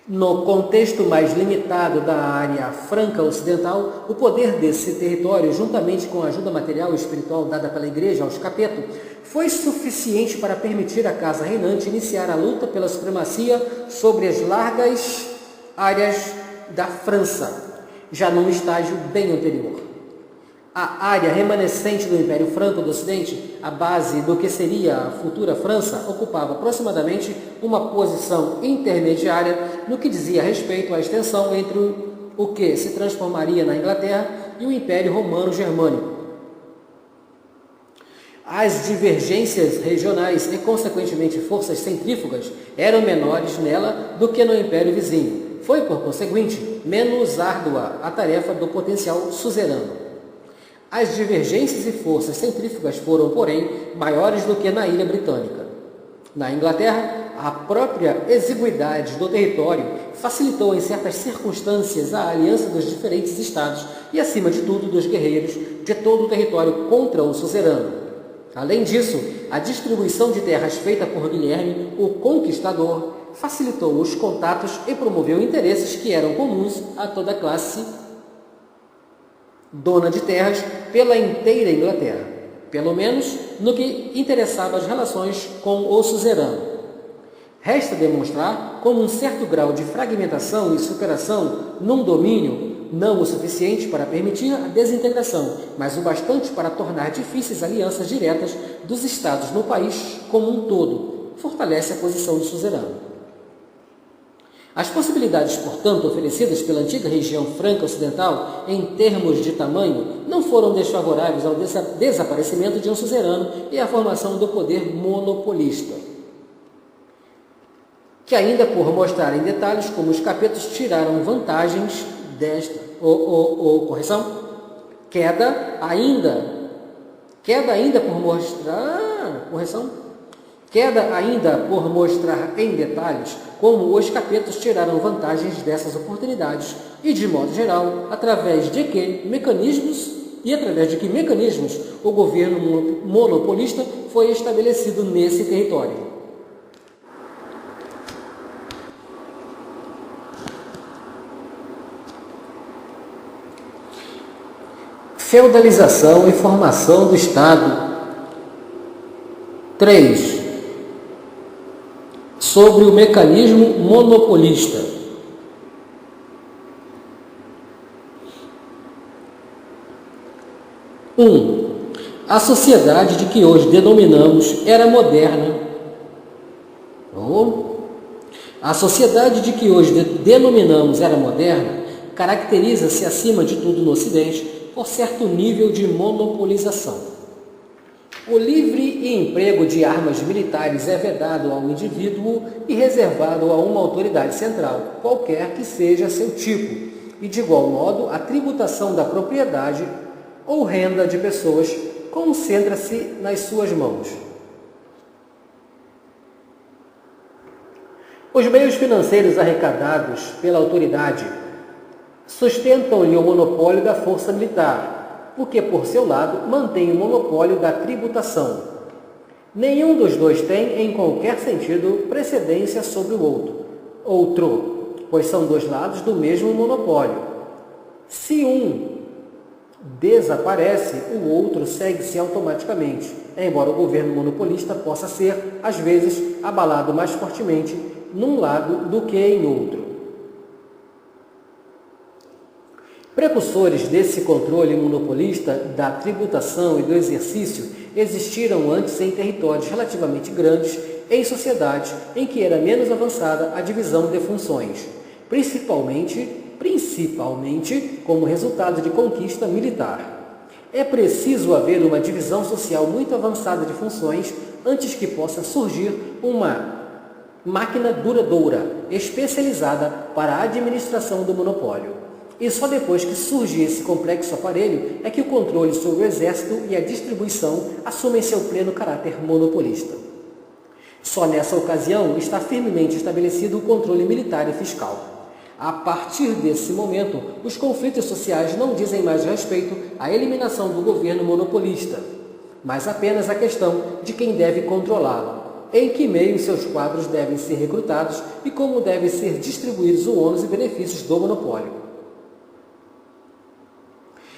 No contexto mais limitado da área franca ocidental, o poder desse território, juntamente com a ajuda material e espiritual dada pela Igreja aos capetos, foi suficiente para permitir à casa reinante iniciar a luta pela supremacia sobre as largas áreas da França, já num estágio bem anterior. A área remanescente do Império Franco do Ocidente, a base do que seria a futura França, ocupava aproximadamente uma posição intermediária no que dizia respeito à extensão entre o que se transformaria na Inglaterra e o Império Romano Germânico. As divergências regionais e, consequentemente, forças centrífugas eram menores nela do que no Império vizinho. Foi, por conseguinte, menos árdua a tarefa do potencial suzerano. As divergências e forças centrífugas foram, porém, maiores do que na Ilha Britânica. Na Inglaterra, a própria exiguidade do território facilitou em certas circunstâncias a aliança dos diferentes estados e, acima de tudo, dos guerreiros de todo o território contra o suzerano. Além disso, a distribuição de terras feita por Guilherme, o Conquistador, facilitou os contatos e promoveu interesses que eram comuns a toda a classe dona de terras pela inteira Inglaterra, pelo menos no que interessava as relações com o suzerano. Resta demonstrar como um certo grau de fragmentação e superação num domínio não o suficiente para permitir a desintegração, mas o bastante para tornar difíceis alianças diretas dos estados no país como um todo, fortalece a posição do suzerano. As possibilidades, portanto, oferecidas pela antiga região franca ocidental, em termos de tamanho, não foram desfavoráveis ao desaparecimento de um suzerano e à formação do poder monopolista, que ainda por mostrar em detalhes como os capetos tiraram vantagens desta, correção, queda ainda por mostrar em detalhes como os capetos tiraram vantagens dessas oportunidades e, de modo geral, através de que mecanismos o governo monopolista foi estabelecido nesse território. Feudalização e formação do Estado. 3. Sobre o mecanismo monopolista. 1. A sociedade de que hoje denominamos era moderna. A sociedade de que hoje denominamos era moderna caracteriza-se, acima de tudo no Ocidente, por certo nível de monopolização. O livre emprego de armas militares é vedado ao indivíduo e reservado a uma autoridade central, qualquer que seja seu tipo, e de igual modo a tributação da propriedade ou renda de pessoas concentra-se nas suas mãos. Os meios financeiros arrecadados pela autoridade sustentam-lhe o monopólio da força militar, o que, por seu lado, mantém o monopólio da tributação. Nenhum dos dois tem, em qualquer sentido, precedência sobre o outro, pois são dois lados do mesmo monopólio. Se um desaparece, o outro segue-se automaticamente, embora o governo monopolista possa ser, às vezes, abalado mais fortemente num lado do que em outro. Precursores desse controle monopolista da tributação e do exercício existiram antes em territórios relativamente grandes, em sociedades em que era menos avançada a divisão de funções, principalmente como resultado de conquista militar. É preciso haver uma divisão social muito avançada de funções antes que possa surgir uma máquina duradoura, especializada para a administração do monopólio. E só depois que surge esse complexo aparelho é que o controle sobre o exército e a distribuição assumem seu pleno caráter monopolista. Só nessa ocasião está firmemente estabelecido o controle militar e fiscal. A partir desse momento, os conflitos sociais não dizem mais respeito à eliminação do governo monopolista, mas apenas a questão de quem deve controlá-lo, em que meio seus quadros devem ser recrutados e como devem ser distribuídos os ônus e benefícios do monopólio.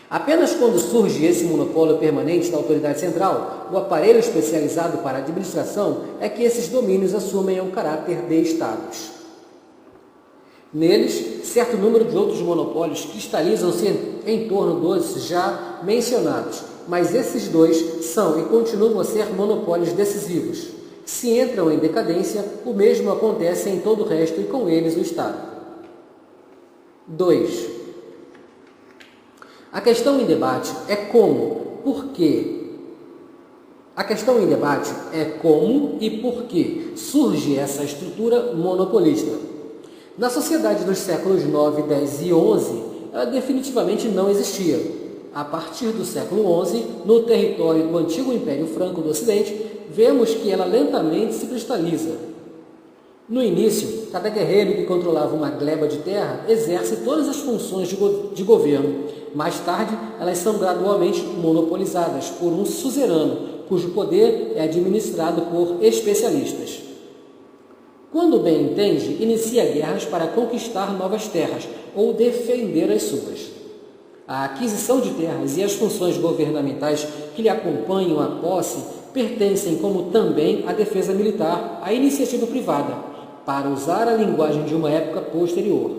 Apenas quando surge esse monopólio permanente da autoridade central, o aparelho especializado para a administração, é que esses domínios assumem o caráter de estados. Neles, certo número de outros monopólios cristalizam-se em torno dos já mencionados, mas esses dois são e continuam a ser monopólios decisivos. Se entram em decadência, o mesmo acontece em todo o resto e com eles o Estado. 2. A questão em debate é como, por quê? A questão em debate é como e por que surge essa estrutura monopolista. Na sociedade dos séculos 9, 10 e 11, ela definitivamente não existia. A partir do século 11, no território do antigo Império Franco do Ocidente, vemos que ela lentamente se cristaliza. No início, cada guerreiro que controlava uma gleba de terra exerce todas as funções de governo. Mais tarde, elas são gradualmente monopolizadas por um suzerano, cujo poder é administrado por especialistas. Quando bem entende, inicia guerras para conquistar novas terras ou defender as suas. A aquisição de terras e as funções governamentais que lhe acompanham a posse pertencem, como também a defesa militar, à iniciativa privada, para usar a linguagem de uma época posterior.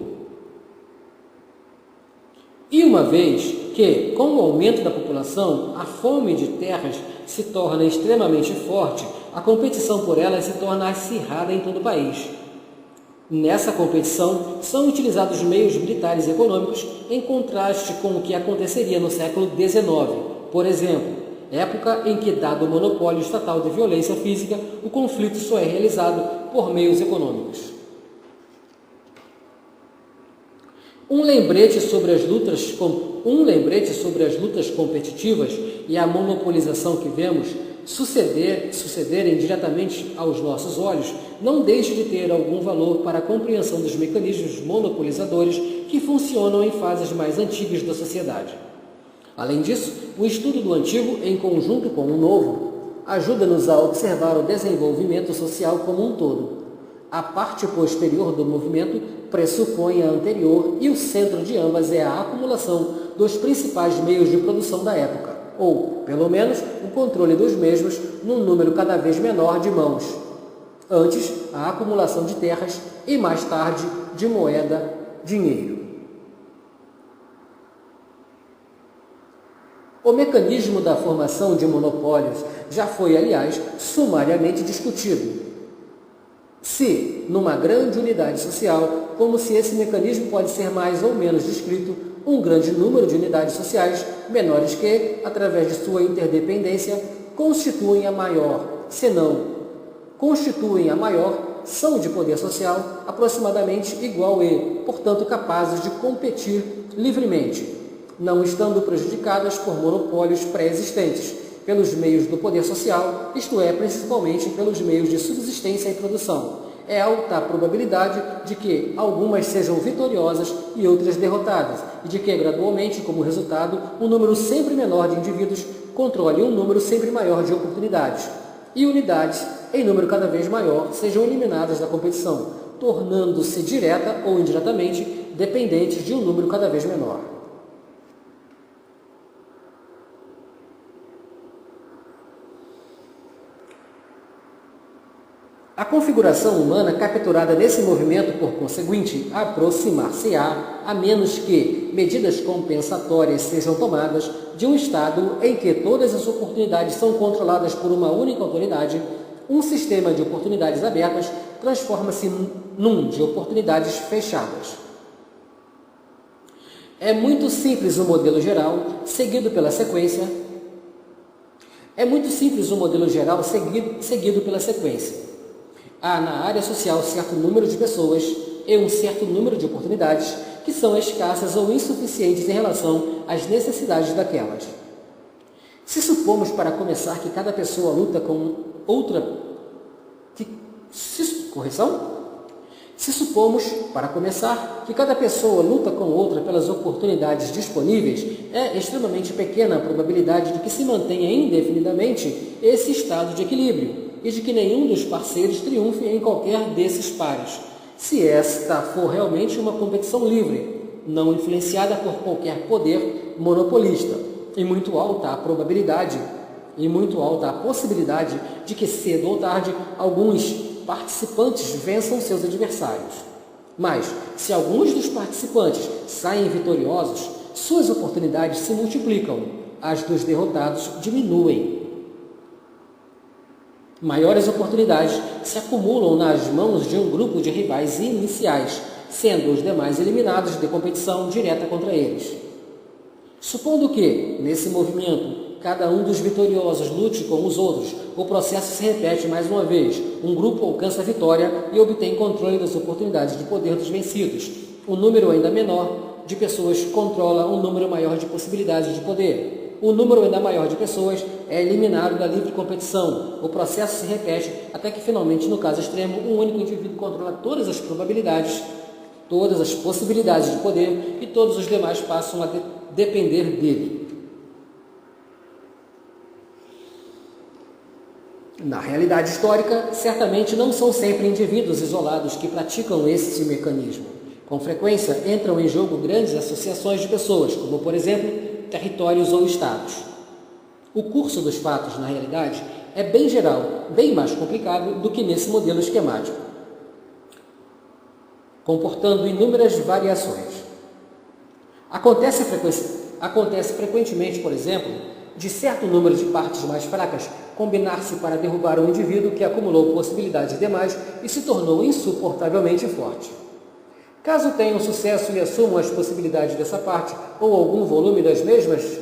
E uma vez que, com o aumento da população, a fome de terras se torna extremamente forte, a competição por elas se torna acirrada em todo o país. Nessa competição, são utilizados meios militares e econômicos em contraste com o que aconteceria no século XIX, por exemplo, época em que, dado o monopólio estatal de violência física, o conflito só é realizado por meios econômicos. Um lembrete sobre as lutas competitivas e a monopolização que vemos sucederem diretamente aos nossos olhos não deixa de ter algum valor para a compreensão dos mecanismos monopolizadores que funcionam em fases mais antigas da sociedade. Além disso, o estudo do antigo, em conjunto com o novo, ajuda-nos a observar o desenvolvimento social como um todo. A parte posterior do movimento pressupõe a anterior e o centro de ambas é a acumulação dos principais meios de produção da época, ou, pelo menos, o controle dos mesmos num número cada vez menor de mãos. Antes, a acumulação de terras e, mais tarde, de moeda, dinheiro. O mecanismo da formação de monopólios já foi, aliás, sumariamente discutido. Se, numa grande unidade social, como se esse mecanismo pode ser mais ou menos descrito, um grande número de unidades sociais, menores que, através de sua interdependência, constituem a maior, são de poder social aproximadamente igual e, portanto, capazes de competir livremente, não estando prejudicadas por monopólios pré-existentes, pelos meios do poder social, isto é, principalmente pelos meios de subsistência e produção. É alta a probabilidade de que algumas sejam vitoriosas e outras derrotadas, e de que, gradualmente, como resultado, um número sempre menor de indivíduos controle um número sempre maior de oportunidades, e unidades, em número cada vez maior, sejam eliminadas da competição, tornando-se direta ou indiretamente dependentes de um número cada vez menor. A configuração humana capturada nesse movimento, por conseguinte, aproximar-se-á, a menos que medidas compensatórias sejam tomadas, de um Estado em que todas as oportunidades são controladas por uma única autoridade. Um sistema de oportunidades abertas transforma-se num de oportunidades fechadas. É muito simples o modelo geral, seguido pela sequência. Há na área social certo número de pessoas e um certo número de oportunidades que são escassas ou insuficientes em relação às necessidades daquelas. Se supomos, para começar, que cada pessoa luta com outra... Se supomos, para começar, que cada pessoa luta com outra pelas oportunidades disponíveis, é extremamente pequena a probabilidade de que se mantenha indefinidamente esse estado de equilíbrio e de que nenhum dos parceiros triunfe em qualquer desses pares, se esta for realmente uma competição livre, não influenciada por qualquer poder monopolista, e muito alta a possibilidade de que cedo ou tarde alguns participantes vençam seus adversários. Mas, se alguns dos participantes saem vitoriosos, suas oportunidades se multiplicam, as dos derrotados diminuem. Maiores oportunidades se acumulam nas mãos de um grupo de rivais iniciais, sendo os demais eliminados de competição direta contra eles. Supondo que, nesse movimento, cada um dos vitoriosos lute com os outros, o processo se repete mais uma vez. Um grupo alcança a vitória e obtém controle das oportunidades de poder dos vencidos. Um número ainda menor de pessoas controla um número maior de possibilidades de poder. O número ainda maior de pessoas é eliminado da livre competição. O processo se repete até que, finalmente, no caso extremo, um único indivíduo controla todas as probabilidades, todas as possibilidades de poder e todos os demais passam a depender dele. Na realidade histórica, certamente não são sempre indivíduos isolados que praticam esse mecanismo. Com frequência, entram em jogo grandes associações de pessoas, como, por exemplo, territórios ou estados. O curso dos fatos, na realidade, é bem geral, bem mais complicado do que nesse modelo esquemático, comportando inúmeras variações. Acontece frequentemente, por exemplo, de certo número de partes mais fracas combinar-se para derrubar um indivíduo que acumulou possibilidades demais e se tornou insuportavelmente forte. Caso tenham sucesso e assumam as possibilidades dessa parte ou algum volume das mesmas,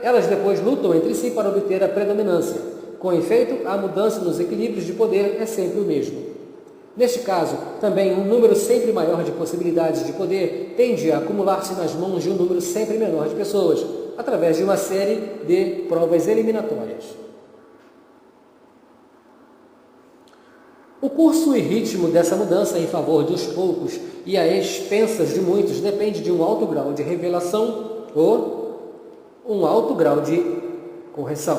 elas depois lutam entre si para obter a predominância. Com efeito, a mudança nos equilíbrios de poder é sempre o mesmo. Neste caso, também um número sempre maior de possibilidades de poder tende a acumular-se nas mãos de um número sempre menor de pessoas, através de uma série de provas eliminatórias. O curso e ritmo dessa mudança em favor dos poucos e a expensas de muitos depende de um alto grau de revelação ou um alto grau de correção.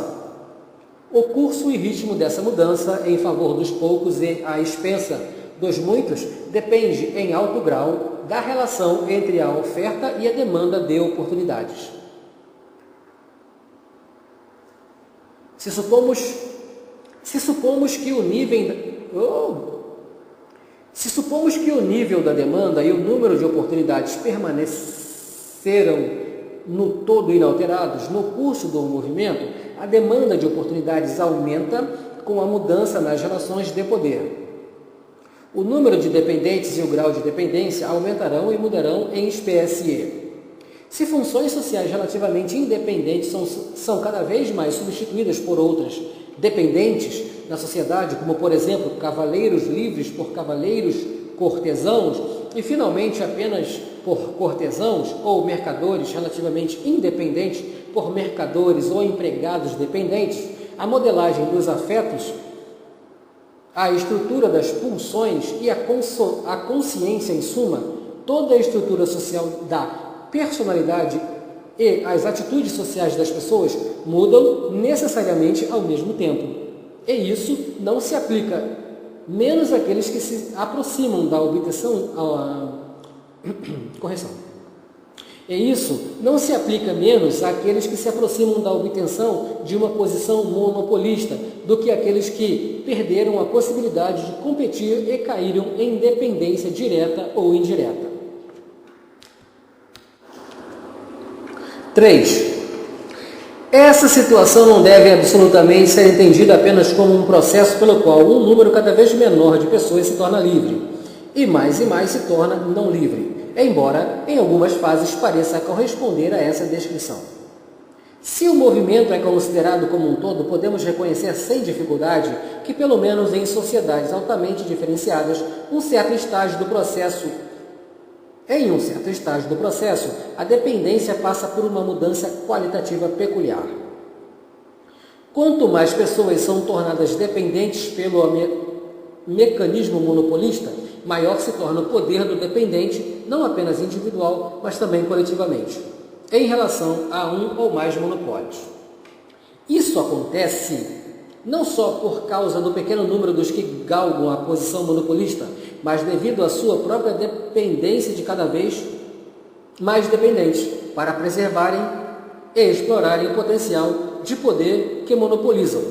O curso e ritmo dessa mudança em favor dos poucos e à expensa dos muitos depende em alto grau da relação entre a oferta e a demanda de oportunidades. Se supomos que o nível da demanda e o número de oportunidades permaneceram no todo inalterados, no curso do movimento, a demanda de oportunidades aumenta com a mudança nas relações de poder. O número de dependentes e o grau de dependência aumentarão e mudarão em espécie E. Se funções sociais relativamente independentes são cada vez mais substituídas por outras dependentes na sociedade, como, por exemplo, cavaleiros livres por cavaleiros cortesãos, e finalmente apenas por cortesãos ou mercadores relativamente independentes por mercadores ou empregados dependentes, a modelagem dos afetos, a estrutura das pulsões e a consciência, em suma, toda a estrutura social da personalidade e as atitudes sociais das pessoas mudam necessariamente ao mesmo tempo. E isso não se aplica menos àqueles que se aproximam da obtenção... Correção. E isso não se aplica menos àqueles que se aproximam da obtenção de uma posição monopolista do que àqueles que perderam a possibilidade de competir e caíram em dependência direta ou indireta. 3. Essa situação não deve absolutamente ser entendida apenas como um processo pelo qual um número cada vez menor de pessoas se torna livre, e mais se torna não livre, embora em algumas fases pareça corresponder a essa descrição. Se o movimento é considerado como um todo, podemos reconhecer sem dificuldade que, pelo menos em sociedades altamente diferenciadas, em um certo estágio do processo, a dependência passa por uma mudança qualitativa peculiar. Quanto mais pessoas são tornadas dependentes pelo mecanismo monopolista, maior se torna o poder do dependente, não apenas individual, mas também coletivamente, em relação a um ou mais monopólios. Isso acontece não só por causa do pequeno número dos que galgam a posição monopolista, mas devido à sua própria dependência de cada vez mais dependentes, para preservarem e explorarem o potencial de poder que monopolizam.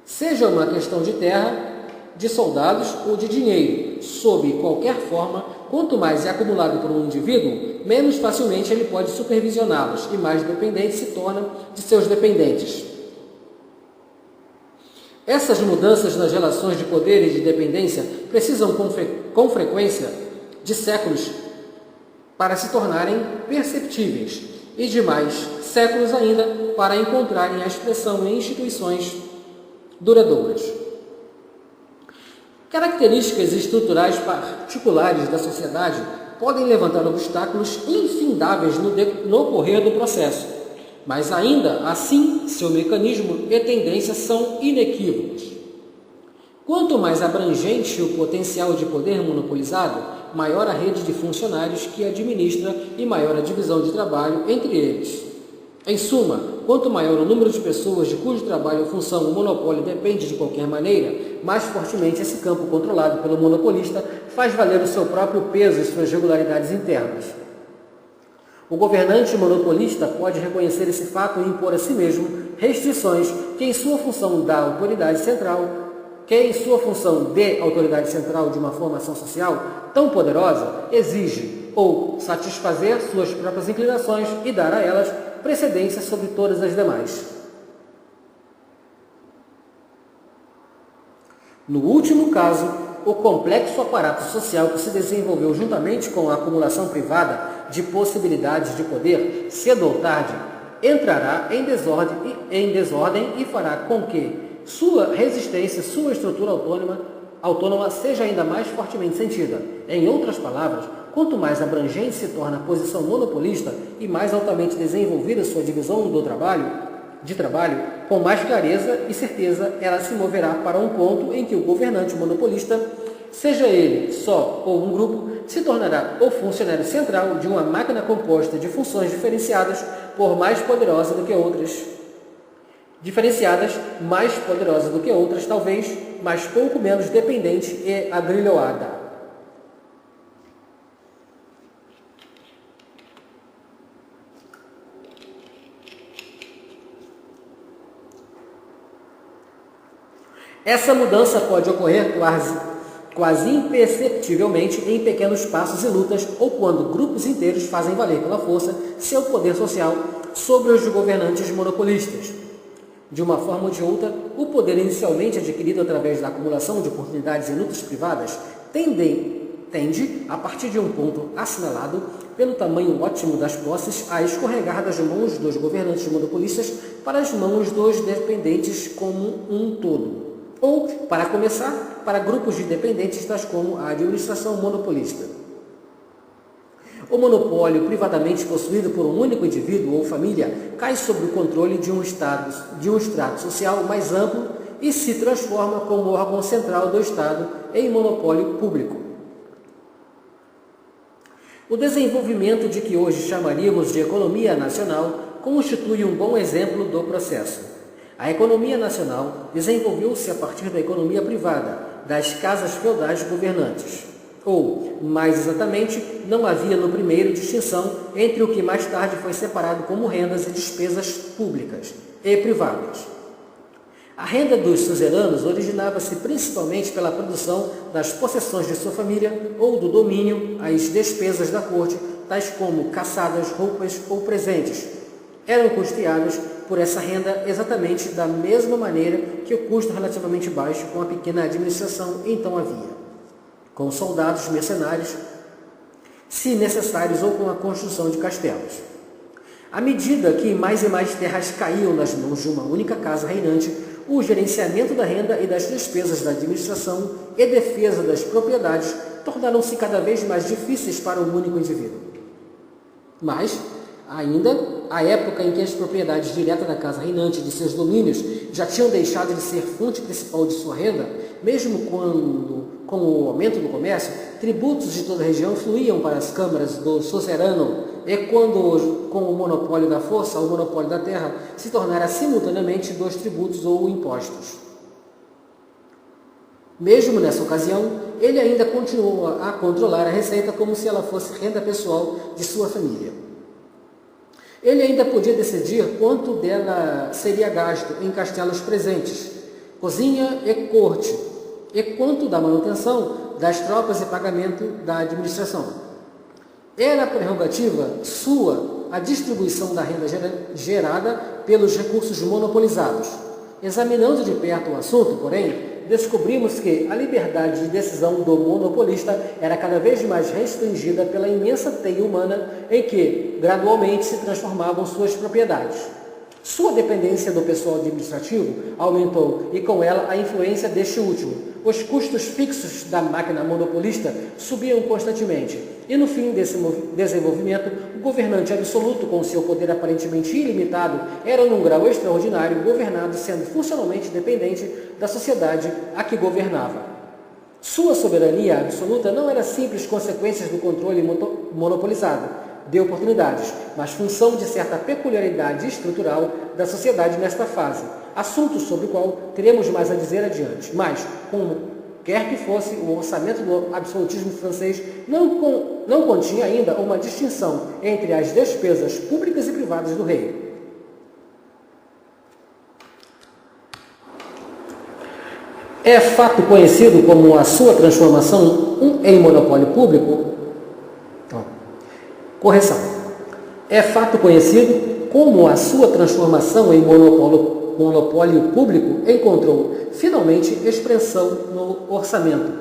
Seja uma questão de terra, de soldados ou de dinheiro, sob qualquer forma, quanto mais é acumulado por um indivíduo, menos facilmente ele pode supervisioná-los e mais dependente se torna de seus dependentes. Essas mudanças nas relações de poder e de dependência precisam com frequência de séculos para se tornarem perceptíveis e de mais séculos ainda para encontrarem a expressão em instituições duradouras. Características estruturais particulares da sociedade podem levantar obstáculos infindáveis no correr do processo, mas ainda assim seu mecanismo e tendência são inequívocos. Quanto mais abrangente o potencial de poder monopolizado, maior a rede de funcionários que administra e maior a divisão de trabalho entre eles. Em suma, quanto maior o número de pessoas de cujo trabalho ou função o monopólio depende de qualquer maneira, mais fortemente esse campo controlado pelo monopolista faz valer o seu próprio peso e suas regularidades internas. O governante monopolista pode reconhecer esse fato e impor a si mesmo restrições que em sua função de autoridade central de uma formação social tão poderosa exige ou satisfazer suas próprias inclinações e dar a elas precedência sobre todas as demais. No último caso, o complexo aparato social que se desenvolveu juntamente com a acumulação privada de possibilidades de poder, cedo ou tarde, entrará em desordem e fará com que sua resistência, sua estrutura autônoma seja ainda mais fortemente sentida. Em outras palavras, quanto mais abrangente se torna a posição monopolista e mais altamente desenvolvida sua divisão de trabalho, com mais clareza e certeza ela se moverá para um ponto em que o governante monopolista, seja ele só ou um grupo, se tornará o funcionário central de uma máquina composta de funções diferenciadas mais poderosas do que outras, talvez, mas pouco menos dependente e agrilhoada. Essa mudança pode ocorrer quase imperceptivelmente em pequenos passos e lutas ou quando grupos inteiros fazem valer pela força seu poder social sobre os governantes monopolistas. De uma forma ou de outra, o poder inicialmente adquirido através da acumulação de oportunidades em lutas privadas tende, a partir de um ponto assinalado pelo tamanho ótimo das posses, a escorregar das mãos dos governantes monopolistas para as mãos dos dependentes como um todo. Ou, para começar, para grupos de dependentes tais como a administração monopolista. O monopólio privadamente possuído por um único indivíduo ou família cai sob o controle de um estrato social mais amplo e se transforma como órgão central do Estado em monopólio público. O desenvolvimento de que hoje chamaríamos de economia nacional constitui um bom exemplo do processo. A economia nacional desenvolveu-se a partir da economia privada, das casas feudais governantes. Ou, mais exatamente, não havia no primeiro distinção entre o que mais tarde foi separado como rendas e despesas públicas e privadas. A renda dos suzeranos originava-se principalmente pela produção das possessões de sua família ou do domínio, as despesas da corte, tais como caçadas, roupas ou presentes, eram custeados por essa renda exatamente da mesma maneira que o custo relativamente baixo com a pequena administração então havia, com soldados mercenários, se necessários, ou com a construção de castelos. À medida que mais e mais terras caíam nas mãos de uma única casa reinante, o gerenciamento da renda e das despesas da administração e defesa das propriedades tornaram-se cada vez mais difíceis para um único indivíduo. Mas, ainda, a época em que as propriedades diretas da casa reinante e de seus domínios já tinham deixado de ser fonte principal de sua renda, mesmo quando Com o aumento do comércio, tributos de toda a região fluíam para as câmaras do suzerano, e quando, com o monopólio da força, o monopólio da terra se tornara simultaneamente dos tributos ou impostos. Mesmo nessa ocasião, ele ainda continuou a controlar a receita como se ela fosse renda pessoal de sua família. Ele ainda podia decidir quanto dela seria gasto em castelos presentes, cozinha e corte, e quanto da manutenção das tropas e pagamento da administração. Era prerrogativa sua a distribuição da renda gerada pelos recursos monopolizados. Examinando de perto o assunto, porém, descobrimos que a liberdade de decisão do monopolista era cada vez mais restringida pela imensa teia humana em que, gradualmente, se transformavam suas propriedades. Sua dependência do pessoal administrativo aumentou e, com ela, a influência deste último. Os custos fixos da máquina monopolista subiam constantemente e, no fim desse desenvolvimento, o governante absoluto, com seu poder aparentemente ilimitado, era, num grau extraordinário, governado sendo funcionalmente dependente da sociedade a que governava. Sua soberania absoluta não era simples consequência do controle monopolizado de oportunidades, mas função de certa peculiaridade estrutural da sociedade nesta fase, assunto sobre o qual teremos mais a dizer adiante. Mas, como quer que fosse, o orçamento do absolutismo francês não continha ainda uma distinção entre as despesas públicas e privadas do rei. É fato conhecido como a sua transformação em monopólio público. Correção. É fato conhecido como a sua transformação em monopólio público encontrou, finalmente, expressão no orçamento.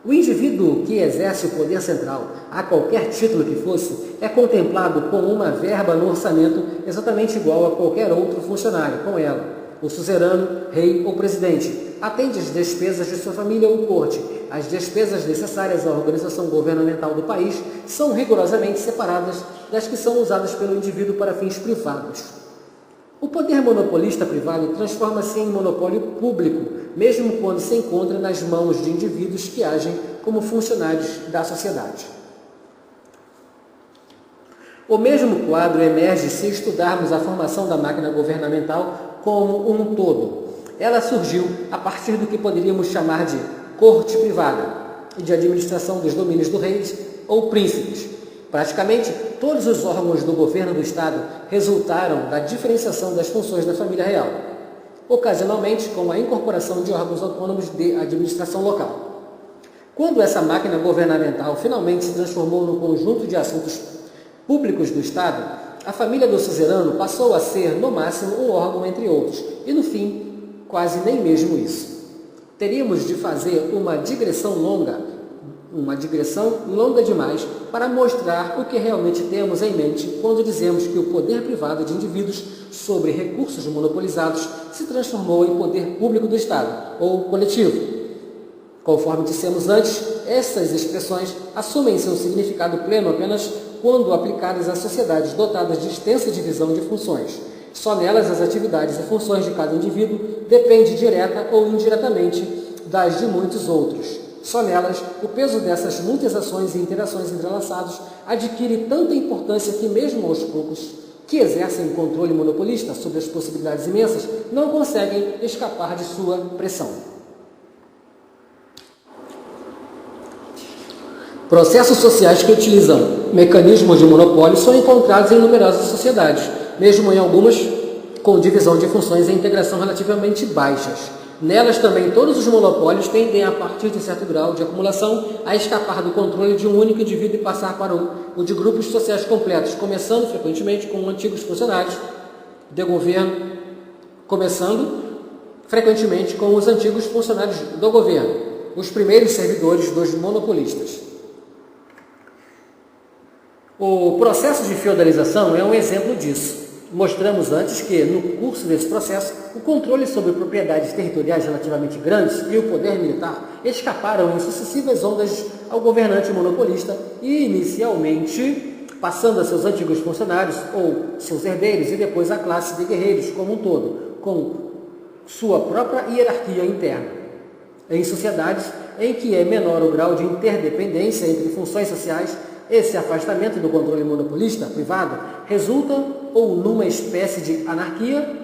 O indivíduo que exerce o poder central, a qualquer título que fosse, é contemplado com uma verba no orçamento exatamente igual a qualquer outro funcionário, com ela. O suzerano, rei ou presidente atende às despesas de sua família ou corte. As despesas necessárias à organização governamental do país são rigorosamente separadas das que são usadas pelo indivíduo para fins privados. O poder monopolista privado transforma-se em monopólio público, mesmo quando se encontra nas mãos de indivíduos que agem como funcionários da sociedade. O mesmo quadro emerge se estudarmos a formação da máquina governamental como um todo. Ela surgiu a partir do que poderíamos chamar de corte privada e de administração dos domínios do rei ou príncipes. Praticamente, todos os órgãos do governo do Estado resultaram da diferenciação das funções da família real, ocasionalmente com a incorporação de órgãos autônomos de administração local. Quando essa máquina governamental finalmente se transformou no conjunto de assuntos públicos do Estado, a família do suzerano passou a ser, no máximo, um órgão entre outros, e no fim, quase nem mesmo isso. Teríamos de fazer uma digressão longa demais para mostrar o que realmente temos em mente quando dizemos que o poder privado de indivíduos sobre recursos monopolizados se transformou em poder público do Estado, ou coletivo. Conforme dissemos antes, essas expressões assumem seu significado pleno apenas quando aplicadas a sociedades dotadas de extensa divisão de funções. Só nelas as atividades e funções de cada indivíduo dependem direta ou indiretamente das de muitos outros. Só nelas, o peso dessas muitas ações e interações entrelaçadas adquire tanta importância que mesmo aos poucos que exercem controle monopolista sobre as possibilidades imensas não conseguem escapar de sua pressão. Processos sociais que utilizam mecanismos de monopólio são encontrados em numerosas sociedades, mesmo em algumas com divisão de funções e integração relativamente baixas. Nelas também todos os monopólios tendem, a partir de certo grau de acumulação, a escapar do controle de um único indivíduo e passar para o de grupos sociais completos, começando frequentemente com antigos funcionários de governo, os primeiros servidores dos monopolistas. O processo de feudalização é um exemplo disso. Mostramos antes que, no curso desse processo, o controle sobre propriedades territoriais relativamente grandes e o poder militar escaparam em sucessivas ondas ao governante monopolista e, inicialmente, passando a seus antigos funcionários ou seus herdeiros e depois à classe de guerreiros como um todo, com sua própria hierarquia interna. Em sociedades em que é menor o grau de interdependência entre funções sociais, esse afastamento do controle monopolista privado resulta ou numa espécie de anarquia,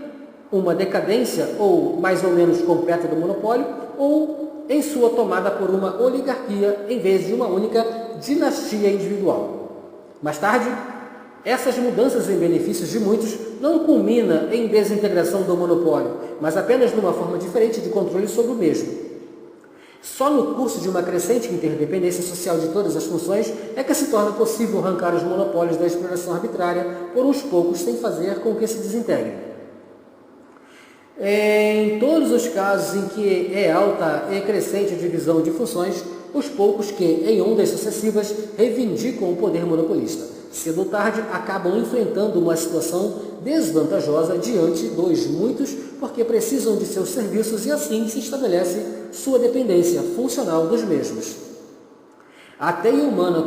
uma decadência ou mais ou menos completa do monopólio, ou em sua tomada por uma oligarquia em vez de uma única dinastia individual. Mais tarde, essas mudanças em benefícios de muitos não culmina em desintegração do monopólio, mas apenas numa forma diferente de controle sobre o mesmo. Só no curso de uma crescente interdependência social de todas as funções é que se torna possível arrancar os monopólios da exploração arbitrária por uns poucos sem fazer com que se desintegrem. Em todos os casos em que é alta e crescente a divisão de funções, os poucos que, em ondas sucessivas, reivindicam o poder monopolista, cedo ou tarde acabam enfrentando uma situação desvantajosa diante dos muitos porque precisam de seus serviços e assim se estabelece sua dependência funcional dos mesmos. A teia humana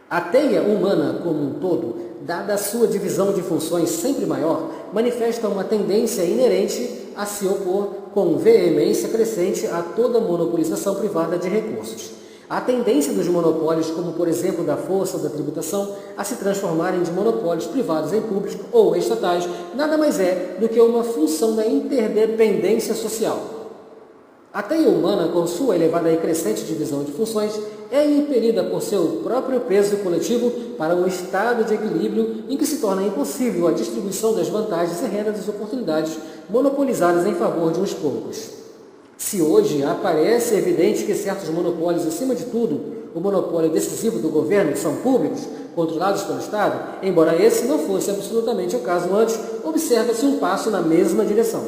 A teia humana como um todo, dada a sua divisão de funções sempre maior, manifesta uma tendência inerente a se opor com veemência crescente a toda monopolização privada de recursos. A tendência dos monopólios, como por exemplo da força ou da tributação, a se transformarem de monopólios privados em públicos ou estatais, nada mais é do que uma função da interdependência social. A teia humana, com sua elevada e crescente divisão de funções, é impelida por seu próprio peso coletivo para um estado de equilíbrio em que se torna impossível a distribuição das vantagens e renda das oportunidades monopolizadas em favor de uns poucos. Se hoje aparece evidente que certos monopólios, acima de tudo, o monopólio decisivo do governo, são públicos, controlados pelo Estado, embora esse não fosse absolutamente o caso antes, observa-se um passo na mesma direção.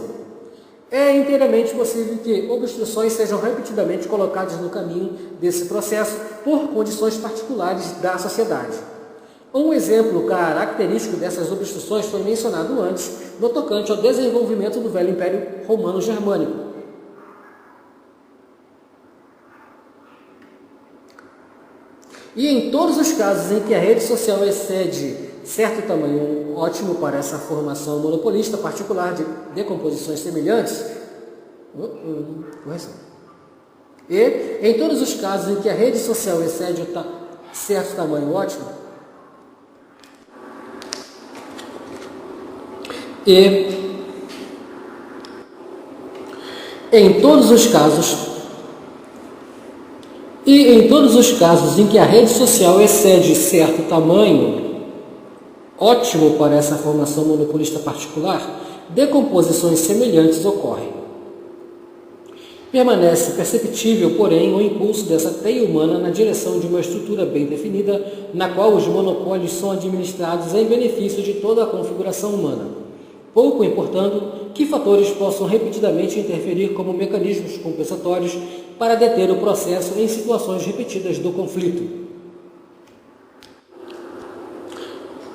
É inteiramente possível que obstruções sejam repetidamente colocadas no caminho desse processo por condições particulares da sociedade. Um exemplo característico dessas obstruções foi mencionado antes, no tocante ao desenvolvimento do velho Império Romano-Germânico. E em todos os casos em que a rede social excede certo tamanho ótimo para essa formação monopolista particular de decomposições semelhantes, e em todos os casos em que a rede social excede certo tamanho ótimo, e em todos os casos em que a rede social excede certo tamanho ótimo para essa formação monopolista particular, decomposições semelhantes ocorrem. Permanece perceptível, porém, o impulso dessa teia humana na direção de uma estrutura bem definida, na qual os monopólios são administrados em benefício de toda a configuração humana, pouco importando que fatores possam repetidamente interferir como mecanismos compensatórios para deter o processo em situações repetidas do conflito.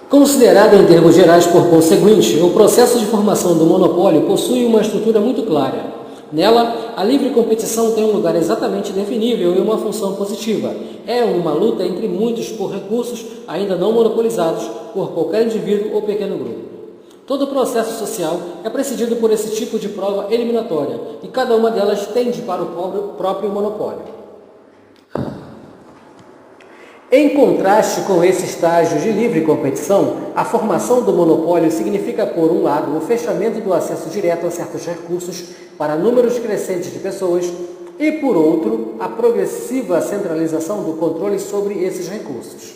Considerado em termos gerais, por conseguinte, o processo de formação do monopólio possui uma estrutura muito clara. Nela, a livre competição tem um lugar exatamente definível e uma função positiva. É uma luta entre muitos por recursos ainda não monopolizados por qualquer indivíduo ou pequeno grupo. Todo o processo social é precedido por esse tipo de prova eliminatória, e cada uma delas tende para o próprio monopólio. Em contraste com esse estágio de livre competição, a formação do monopólio significa, por um lado, o fechamento do acesso direto a certos recursos para números crescentes de pessoas e, por outro, a progressiva centralização do controle sobre esses recursos.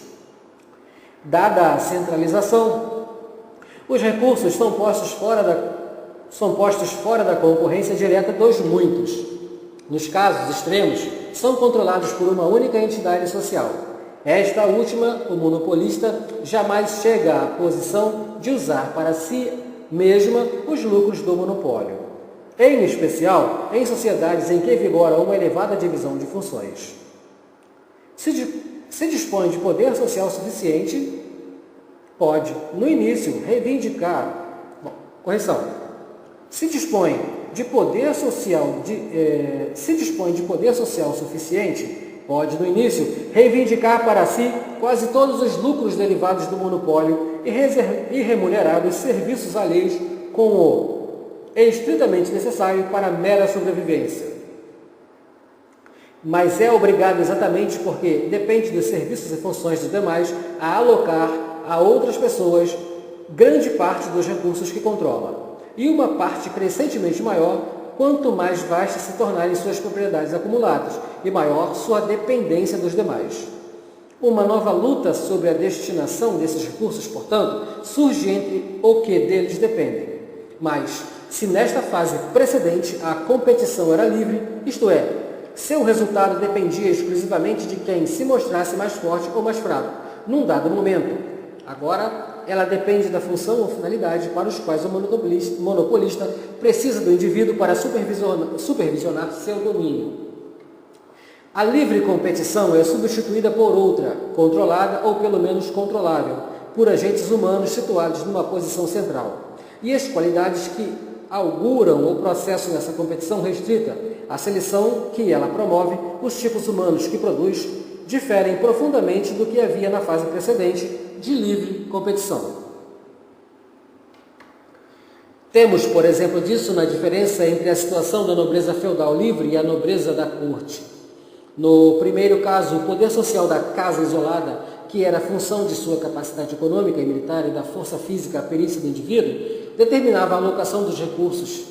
Dada a centralização, os recursos são postos fora da concorrência direta dos muitos. Nos casos extremos, são controlados por uma única entidade social. Esta última, o monopolista, jamais chega à posição de usar para si mesma os lucros do monopólio, em especial em sociedades em que vigora uma elevada divisão de funções. Se dispõe de poder social suficiente, pode, no início, reivindicar... Se dispõe de poder social suficiente, pode, no início, reivindicar para si quase todos os lucros derivados do monopólio e remunerar os serviços alheios com o é estritamente necessário para a mera sobrevivência. Mas é obrigado exatamente porque depende dos serviços e funções dos demais a alocar a outras pessoas grande parte dos recursos que controla, e uma parte crescentemente maior quanto mais vastas se tornarem suas propriedades acumuladas e maior sua dependência dos demais. Uma nova luta sobre a destinação desses recursos, portanto, surge entre o que deles dependem. Mas, se nesta fase precedente a competição era livre, isto é, seu resultado dependia exclusivamente de quem se mostrasse mais forte ou mais fraco, num dado momento. Agora, ela depende da função ou finalidade para os quais o monopolista precisa do indivíduo para supervisionar seu domínio. A livre competição é substituída por outra, controlada ou pelo menos controlável, por agentes humanos situados numa posição central. E as qualidades que auguram o processo nessa competição restrita, a seleção que ela promove, os tipos humanos que produz, diferem profundamente do que havia na fase precedente de livre competição. Temos, por exemplo, disso na diferença entre a situação da nobreza feudal livre e a nobreza da corte. No primeiro caso, o poder social da casa isolada, que era função de sua capacidade econômica e militar e da força física à perícia do indivíduo, determinava a alocação dos recursos.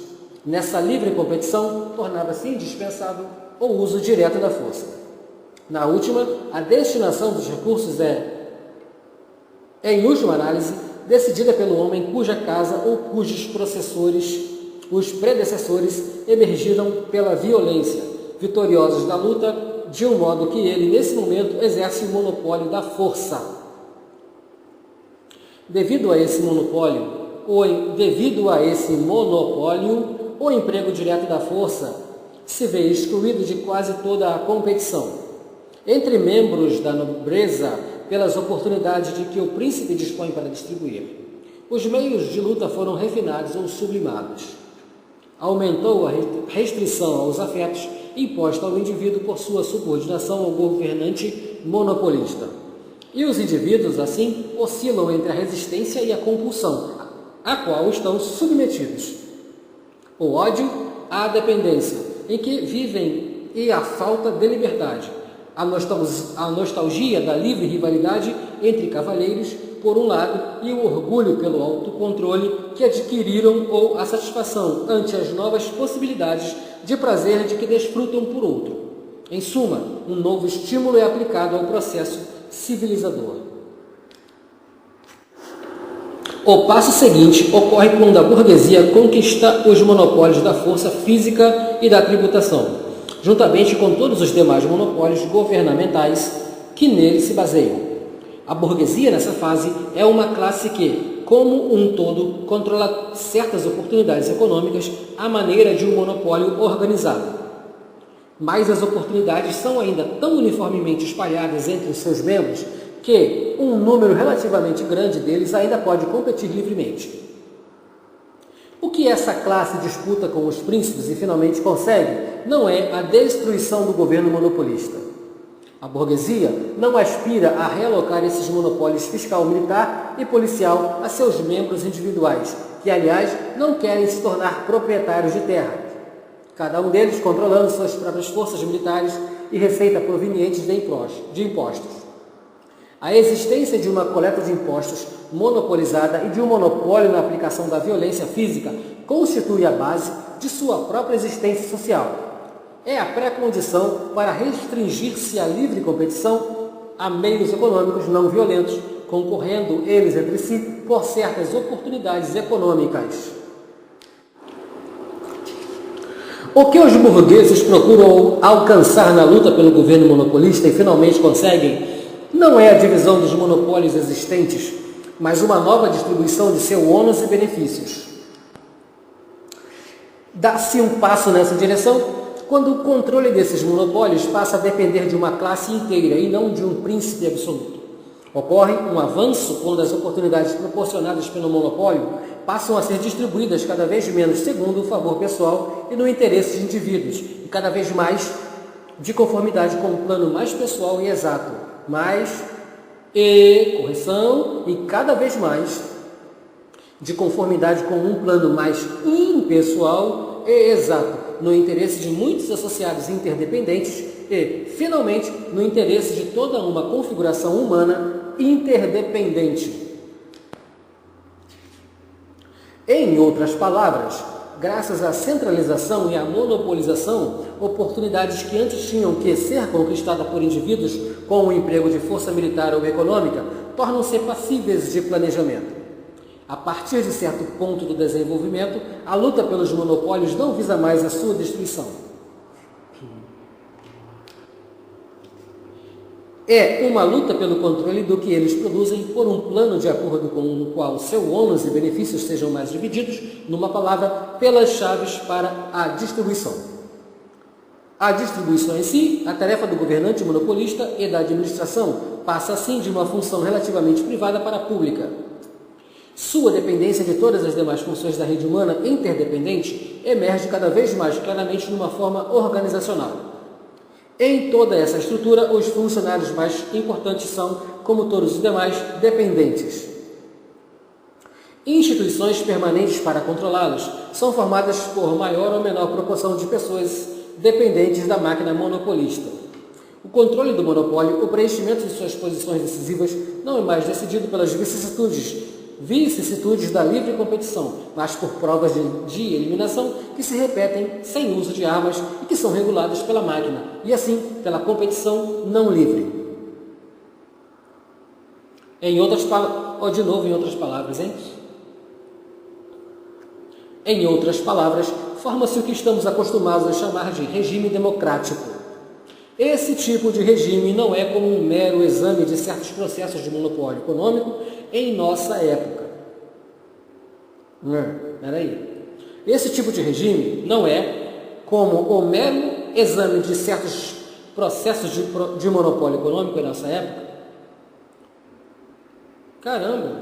Nessa livre competição, tornava-se indispensável o uso direto da força. Na última, a destinação dos recursos em última análise, decidida pelo homem cuja casa ou cujos os predecessores emergiram pela violência, vitoriosos da luta, de um modo que ele, nesse momento, exerce o monopólio da força. Devido a esse monopólio, o emprego direto da força se vê excluído de quase toda a competição entre membros da nobreza pelas oportunidades de que o príncipe dispõe para distribuir. Os meios de luta foram refinados ou sublimados. Aumentou a restrição aos afetos imposta ao indivíduo por sua subordinação ao governante monopolista. E os indivíduos, assim, oscilam entre a resistência e a compulsão, a qual estão submetidos. O ódio à dependência, em que vivem, e a falta de liberdade. A nostalgia da livre rivalidade entre cavalheiros, por um lado, e o orgulho pelo autocontrole que adquiriram ou a satisfação ante as novas possibilidades de prazer de que desfrutam por outro. Em suma, um novo estímulo é aplicado ao processo civilizador. O passo seguinte ocorre quando a burguesia conquista os monopólios da força física e da tributação, juntamente com todos os demais monopólios governamentais que nele se baseiam. A burguesia, nessa fase, é uma classe que, como um todo, controla certas oportunidades econômicas à maneira de um monopólio organizado. Mas as oportunidades são ainda tão uniformemente espalhadas entre os seus membros que um número relativamente grande deles ainda pode competir livremente. O que essa classe disputa com os príncipes e finalmente consegue não é a destruição do governo monopolista. A burguesia não aspira a realocar esses monopólios fiscal, militar e policial a seus membros individuais, que, aliás, não querem se tornar proprietários de terra, cada um deles controlando suas próprias forças militares e receita provenientes de impostos. A existência de uma coleta de impostos monopolizada e de um monopólio na aplicação da violência física constitui a base de sua própria existência social. É a pré-condição para restringir-se à livre competição a meios econômicos não violentos, concorrendo eles entre si por certas oportunidades econômicas. O que os burgueses procuram alcançar na luta pelo governo monopolista e finalmente conseguem não é a divisão dos monopólios existentes, mas uma nova distribuição de seu ônus e benefícios. Dá-se um passo nessa direção quando o controle desses monopólios passa a depender de uma classe inteira e não de um príncipe absoluto. Ocorre um avanço quando as oportunidades proporcionadas pelo monopólio passam a ser distribuídas cada vez menos segundo o favor pessoal e no interesse de indivíduos, e cada vez mais de conformidade com um plano mais pessoal e exato, e cada vez mais de conformidade com um plano mais impessoal e exato, no interesse de muitos associados interdependentes e, finalmente, no interesse de toda uma configuração humana interdependente. Em outras palavras, graças à centralização e à monopolização, oportunidades que antes tinham que ser conquistadas por indivíduos com o emprego de força militar ou econômica tornam-se passíveis de planejamento. A partir de certo ponto do desenvolvimento, a luta pelos monopólios não visa mais a sua destruição. É uma luta pelo controle do que eles produzem por um plano de acordo com o qual seu ônus e benefícios sejam mais divididos, numa palavra, pelas chaves para a distribuição. A distribuição em si, a tarefa do governante monopolista e da administração, passa assim de uma função relativamente privada para a pública. Sua dependência de todas as demais funções da rede humana interdependente emerge cada vez mais claramente numa forma organizacional. Em toda essa estrutura, os funcionários mais importantes são, como todos os demais, dependentes. Instituições permanentes para controlá-los são formadas por maior ou menor proporção de pessoas dependentes da máquina monopolista. O controle do monopólio, o preenchimento de suas posições decisivas, não é mais decidido pelas vicissitudes da livre competição, mas por provas de eliminação que se repetem sem uso de armas e que são reguladas pela máquina, e assim pela competição não livre. Em outras palavras, forma-se o que estamos acostumados a chamar de regime democrático. Esse tipo de regime não é como um mero exame de certos processos de monopólio econômico em nossa época. Esse tipo de regime não é como o mero exame de certos processos de monopólio econômico em nossa época. Caramba,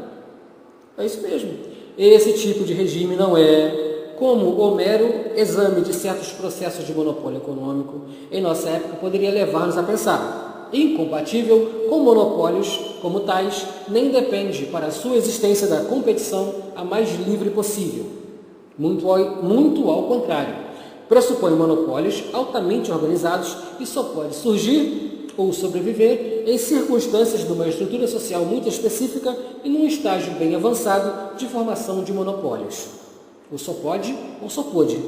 é isso mesmo. Esse tipo de regime não é como o mero exame de certos processos de monopólio econômico em nossa época poderia levar-nos a pensar. Incompatível com monopólios como tais, nem depende para a sua existência da competição a mais livre possível. Muito ao contrário. Pressupõe monopólios altamente organizados e só pode surgir ou sobreviver em circunstâncias de uma estrutura social muito específica e num estágio bem avançado de formação de monopólios. Ou só pode, ou só pôde.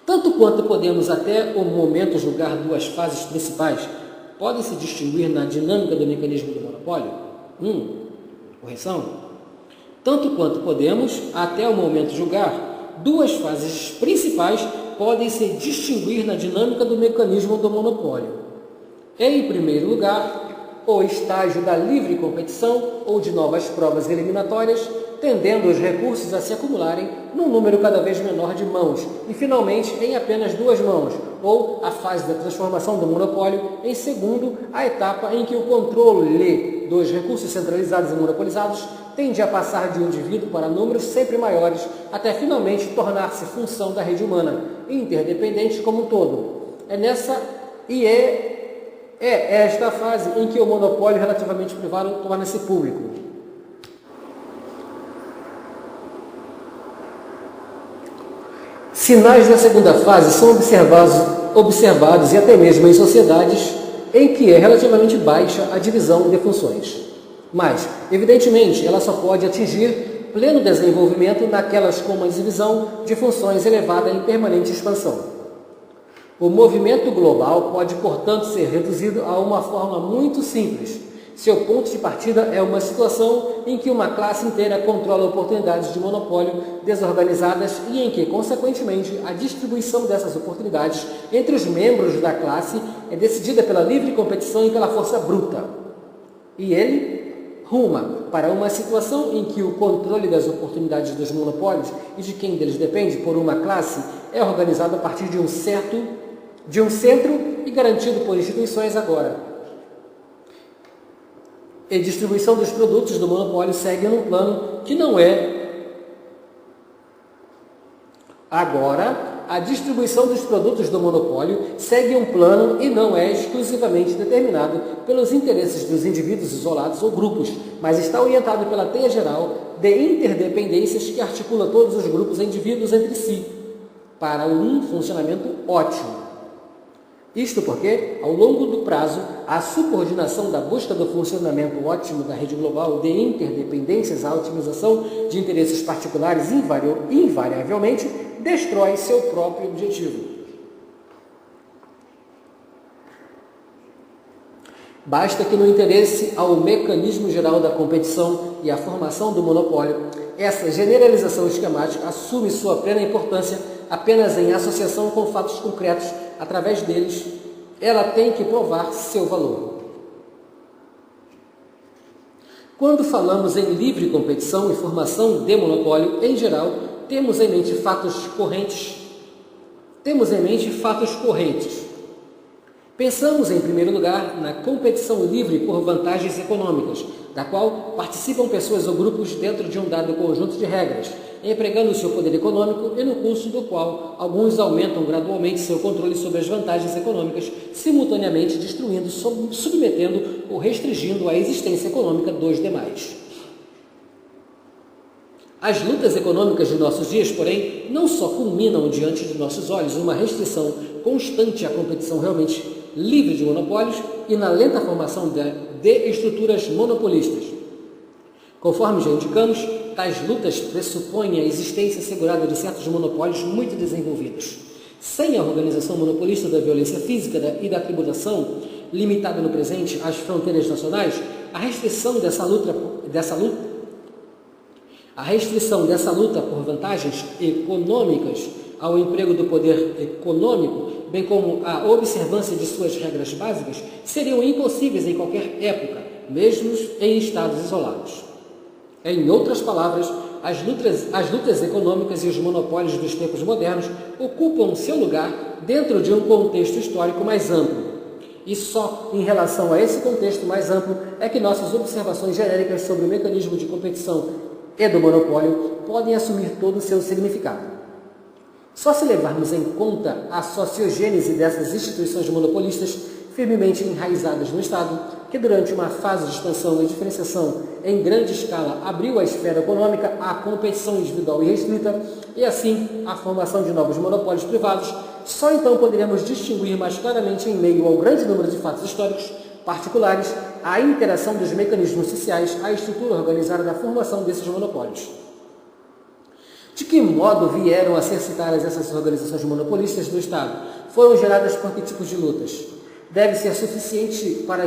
Tanto quanto podemos até o momento julgar duas fases principais, podem se distinguir na dinâmica do mecanismo do monopólio? Correção? Tanto quanto podemos até o momento julgar, duas fases principais podem se distinguir na dinâmica do mecanismo do monopólio. Em primeiro lugar, o estágio da livre competição ou de novas provas eliminatórias, tendendo os recursos a se acumularem num número cada vez menor de mãos e, finalmente, em apenas duas mãos, ou a fase da transformação do monopólio em segundo, a etapa em que o controle dos recursos centralizados e monopolizados tende a passar de um indivíduo para números sempre maiores, até finalmente tornar-se função da rede humana, interdependente como um todo. É esta fase em que o monopólio relativamente privado torna-se público. Sinais da segunda fase são observados e até mesmo em sociedades em que é relativamente baixa a divisão de funções. Mas, evidentemente, ela só pode atingir pleno desenvolvimento naquelas com uma divisão de funções elevada em permanente expansão. O movimento global pode, portanto, ser reduzido a uma forma muito simples. Seu ponto de partida é uma situação em que uma classe inteira controla oportunidades de monopólio desorganizadas e em que, consequentemente, a distribuição dessas oportunidades entre os membros da classe é decidida pela livre competição e pela força bruta. E ele ruma para uma situação em que o controle das oportunidades dos monopólios e de quem deles depende por uma classe é organizado a partir de um centro e garantido por instituições agora. E distribuição dos produtos do monopólio segue num plano que não é agora a distribuição dos produtos do monopólio segue um plano e não é exclusivamente determinado pelos interesses dos indivíduos isolados ou grupos, mas está orientado pela teia geral de interdependências que articula todos os grupos e indivíduos entre si, para um funcionamento ótimo. Isto porque, ao longo do prazo, a subordinação da busca do funcionamento ótimo da rede global de interdependências à otimização de interesses particulares invariavelmente destrói seu próprio objetivo. Basta que no interesse ao mecanismo geral da competição e à formação do monopólio, essa generalização esquemática assume sua plena importância apenas em associação com fatos concretos. Através deles, ela tem que provar seu valor. Quando falamos em livre competição e formação de monopólio, em geral, temos em mente fatos correntes. Pensamos, em primeiro lugar, na competição livre por vantagens econômicas, da qual participam pessoas ou grupos dentro de um dado conjunto de regras, empregando seu poder econômico e no curso do qual alguns aumentam gradualmente seu controle sobre as vantagens econômicas, simultaneamente destruindo, submetendo ou restringindo a existência econômica dos demais. As lutas econômicas de nossos dias, porém, não só culminam diante de nossos olhos numa restrição constante à competição realmente livre de monopólios e na lenta formação de estruturas monopolistas. Conforme já indicamos, tais lutas pressupõem a existência assegurada de certos monopólios muito desenvolvidos. Sem a organização monopolista da violência física e da tributação, limitada no presente às fronteiras nacionais, a restrição dessa luta por vantagens econômicas ao emprego do poder econômico, bem como a observância de suas regras básicas, seriam impossíveis em qualquer época, mesmo em estados isolados. Em outras palavras, as lutas econômicas e os monopólios dos tempos modernos ocupam seu lugar dentro de um contexto histórico mais amplo. E só em relação a esse contexto mais amplo é que nossas observações genéricas sobre o mecanismo de competição e do monopólio podem assumir todo o seu significado. Só se levarmos em conta a sociogênese dessas instituições monopolistas firmemente enraizadas no Estado, que durante uma fase de expansão e diferenciação em grande escala abriu a esfera econômica à competição individual e restrita e assim à formação de novos monopólios privados, só então poderemos distinguir mais claramente, em meio ao grande número de fatos históricos particulares, a interação dos mecanismos sociais à estrutura organizada da formação desses monopólios. De que modo vieram a ser citadas essas organizações monopolistas do Estado? Foram geradas por que tipos de lutas? Deve ser suficiente para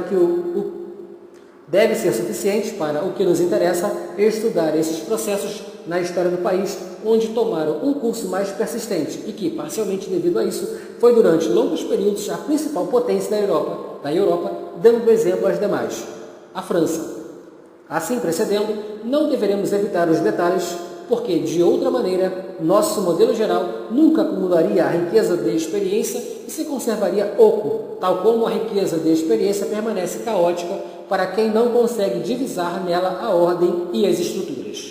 o que nos interessa estudar esses processos na história do país, onde tomaram um curso mais persistente e que, parcialmente devido a isso, foi durante longos períodos a principal potência da Europa, dando exemplo às demais, a França. Assim precedendo, não deveremos evitar os detalhes, porque, de outra maneira, nosso modelo geral nunca acumularia a riqueza de experiência e se conservaria oco, tal como a riqueza de experiência permanece caótica para quem não consegue divisar nela a ordem e as estruturas.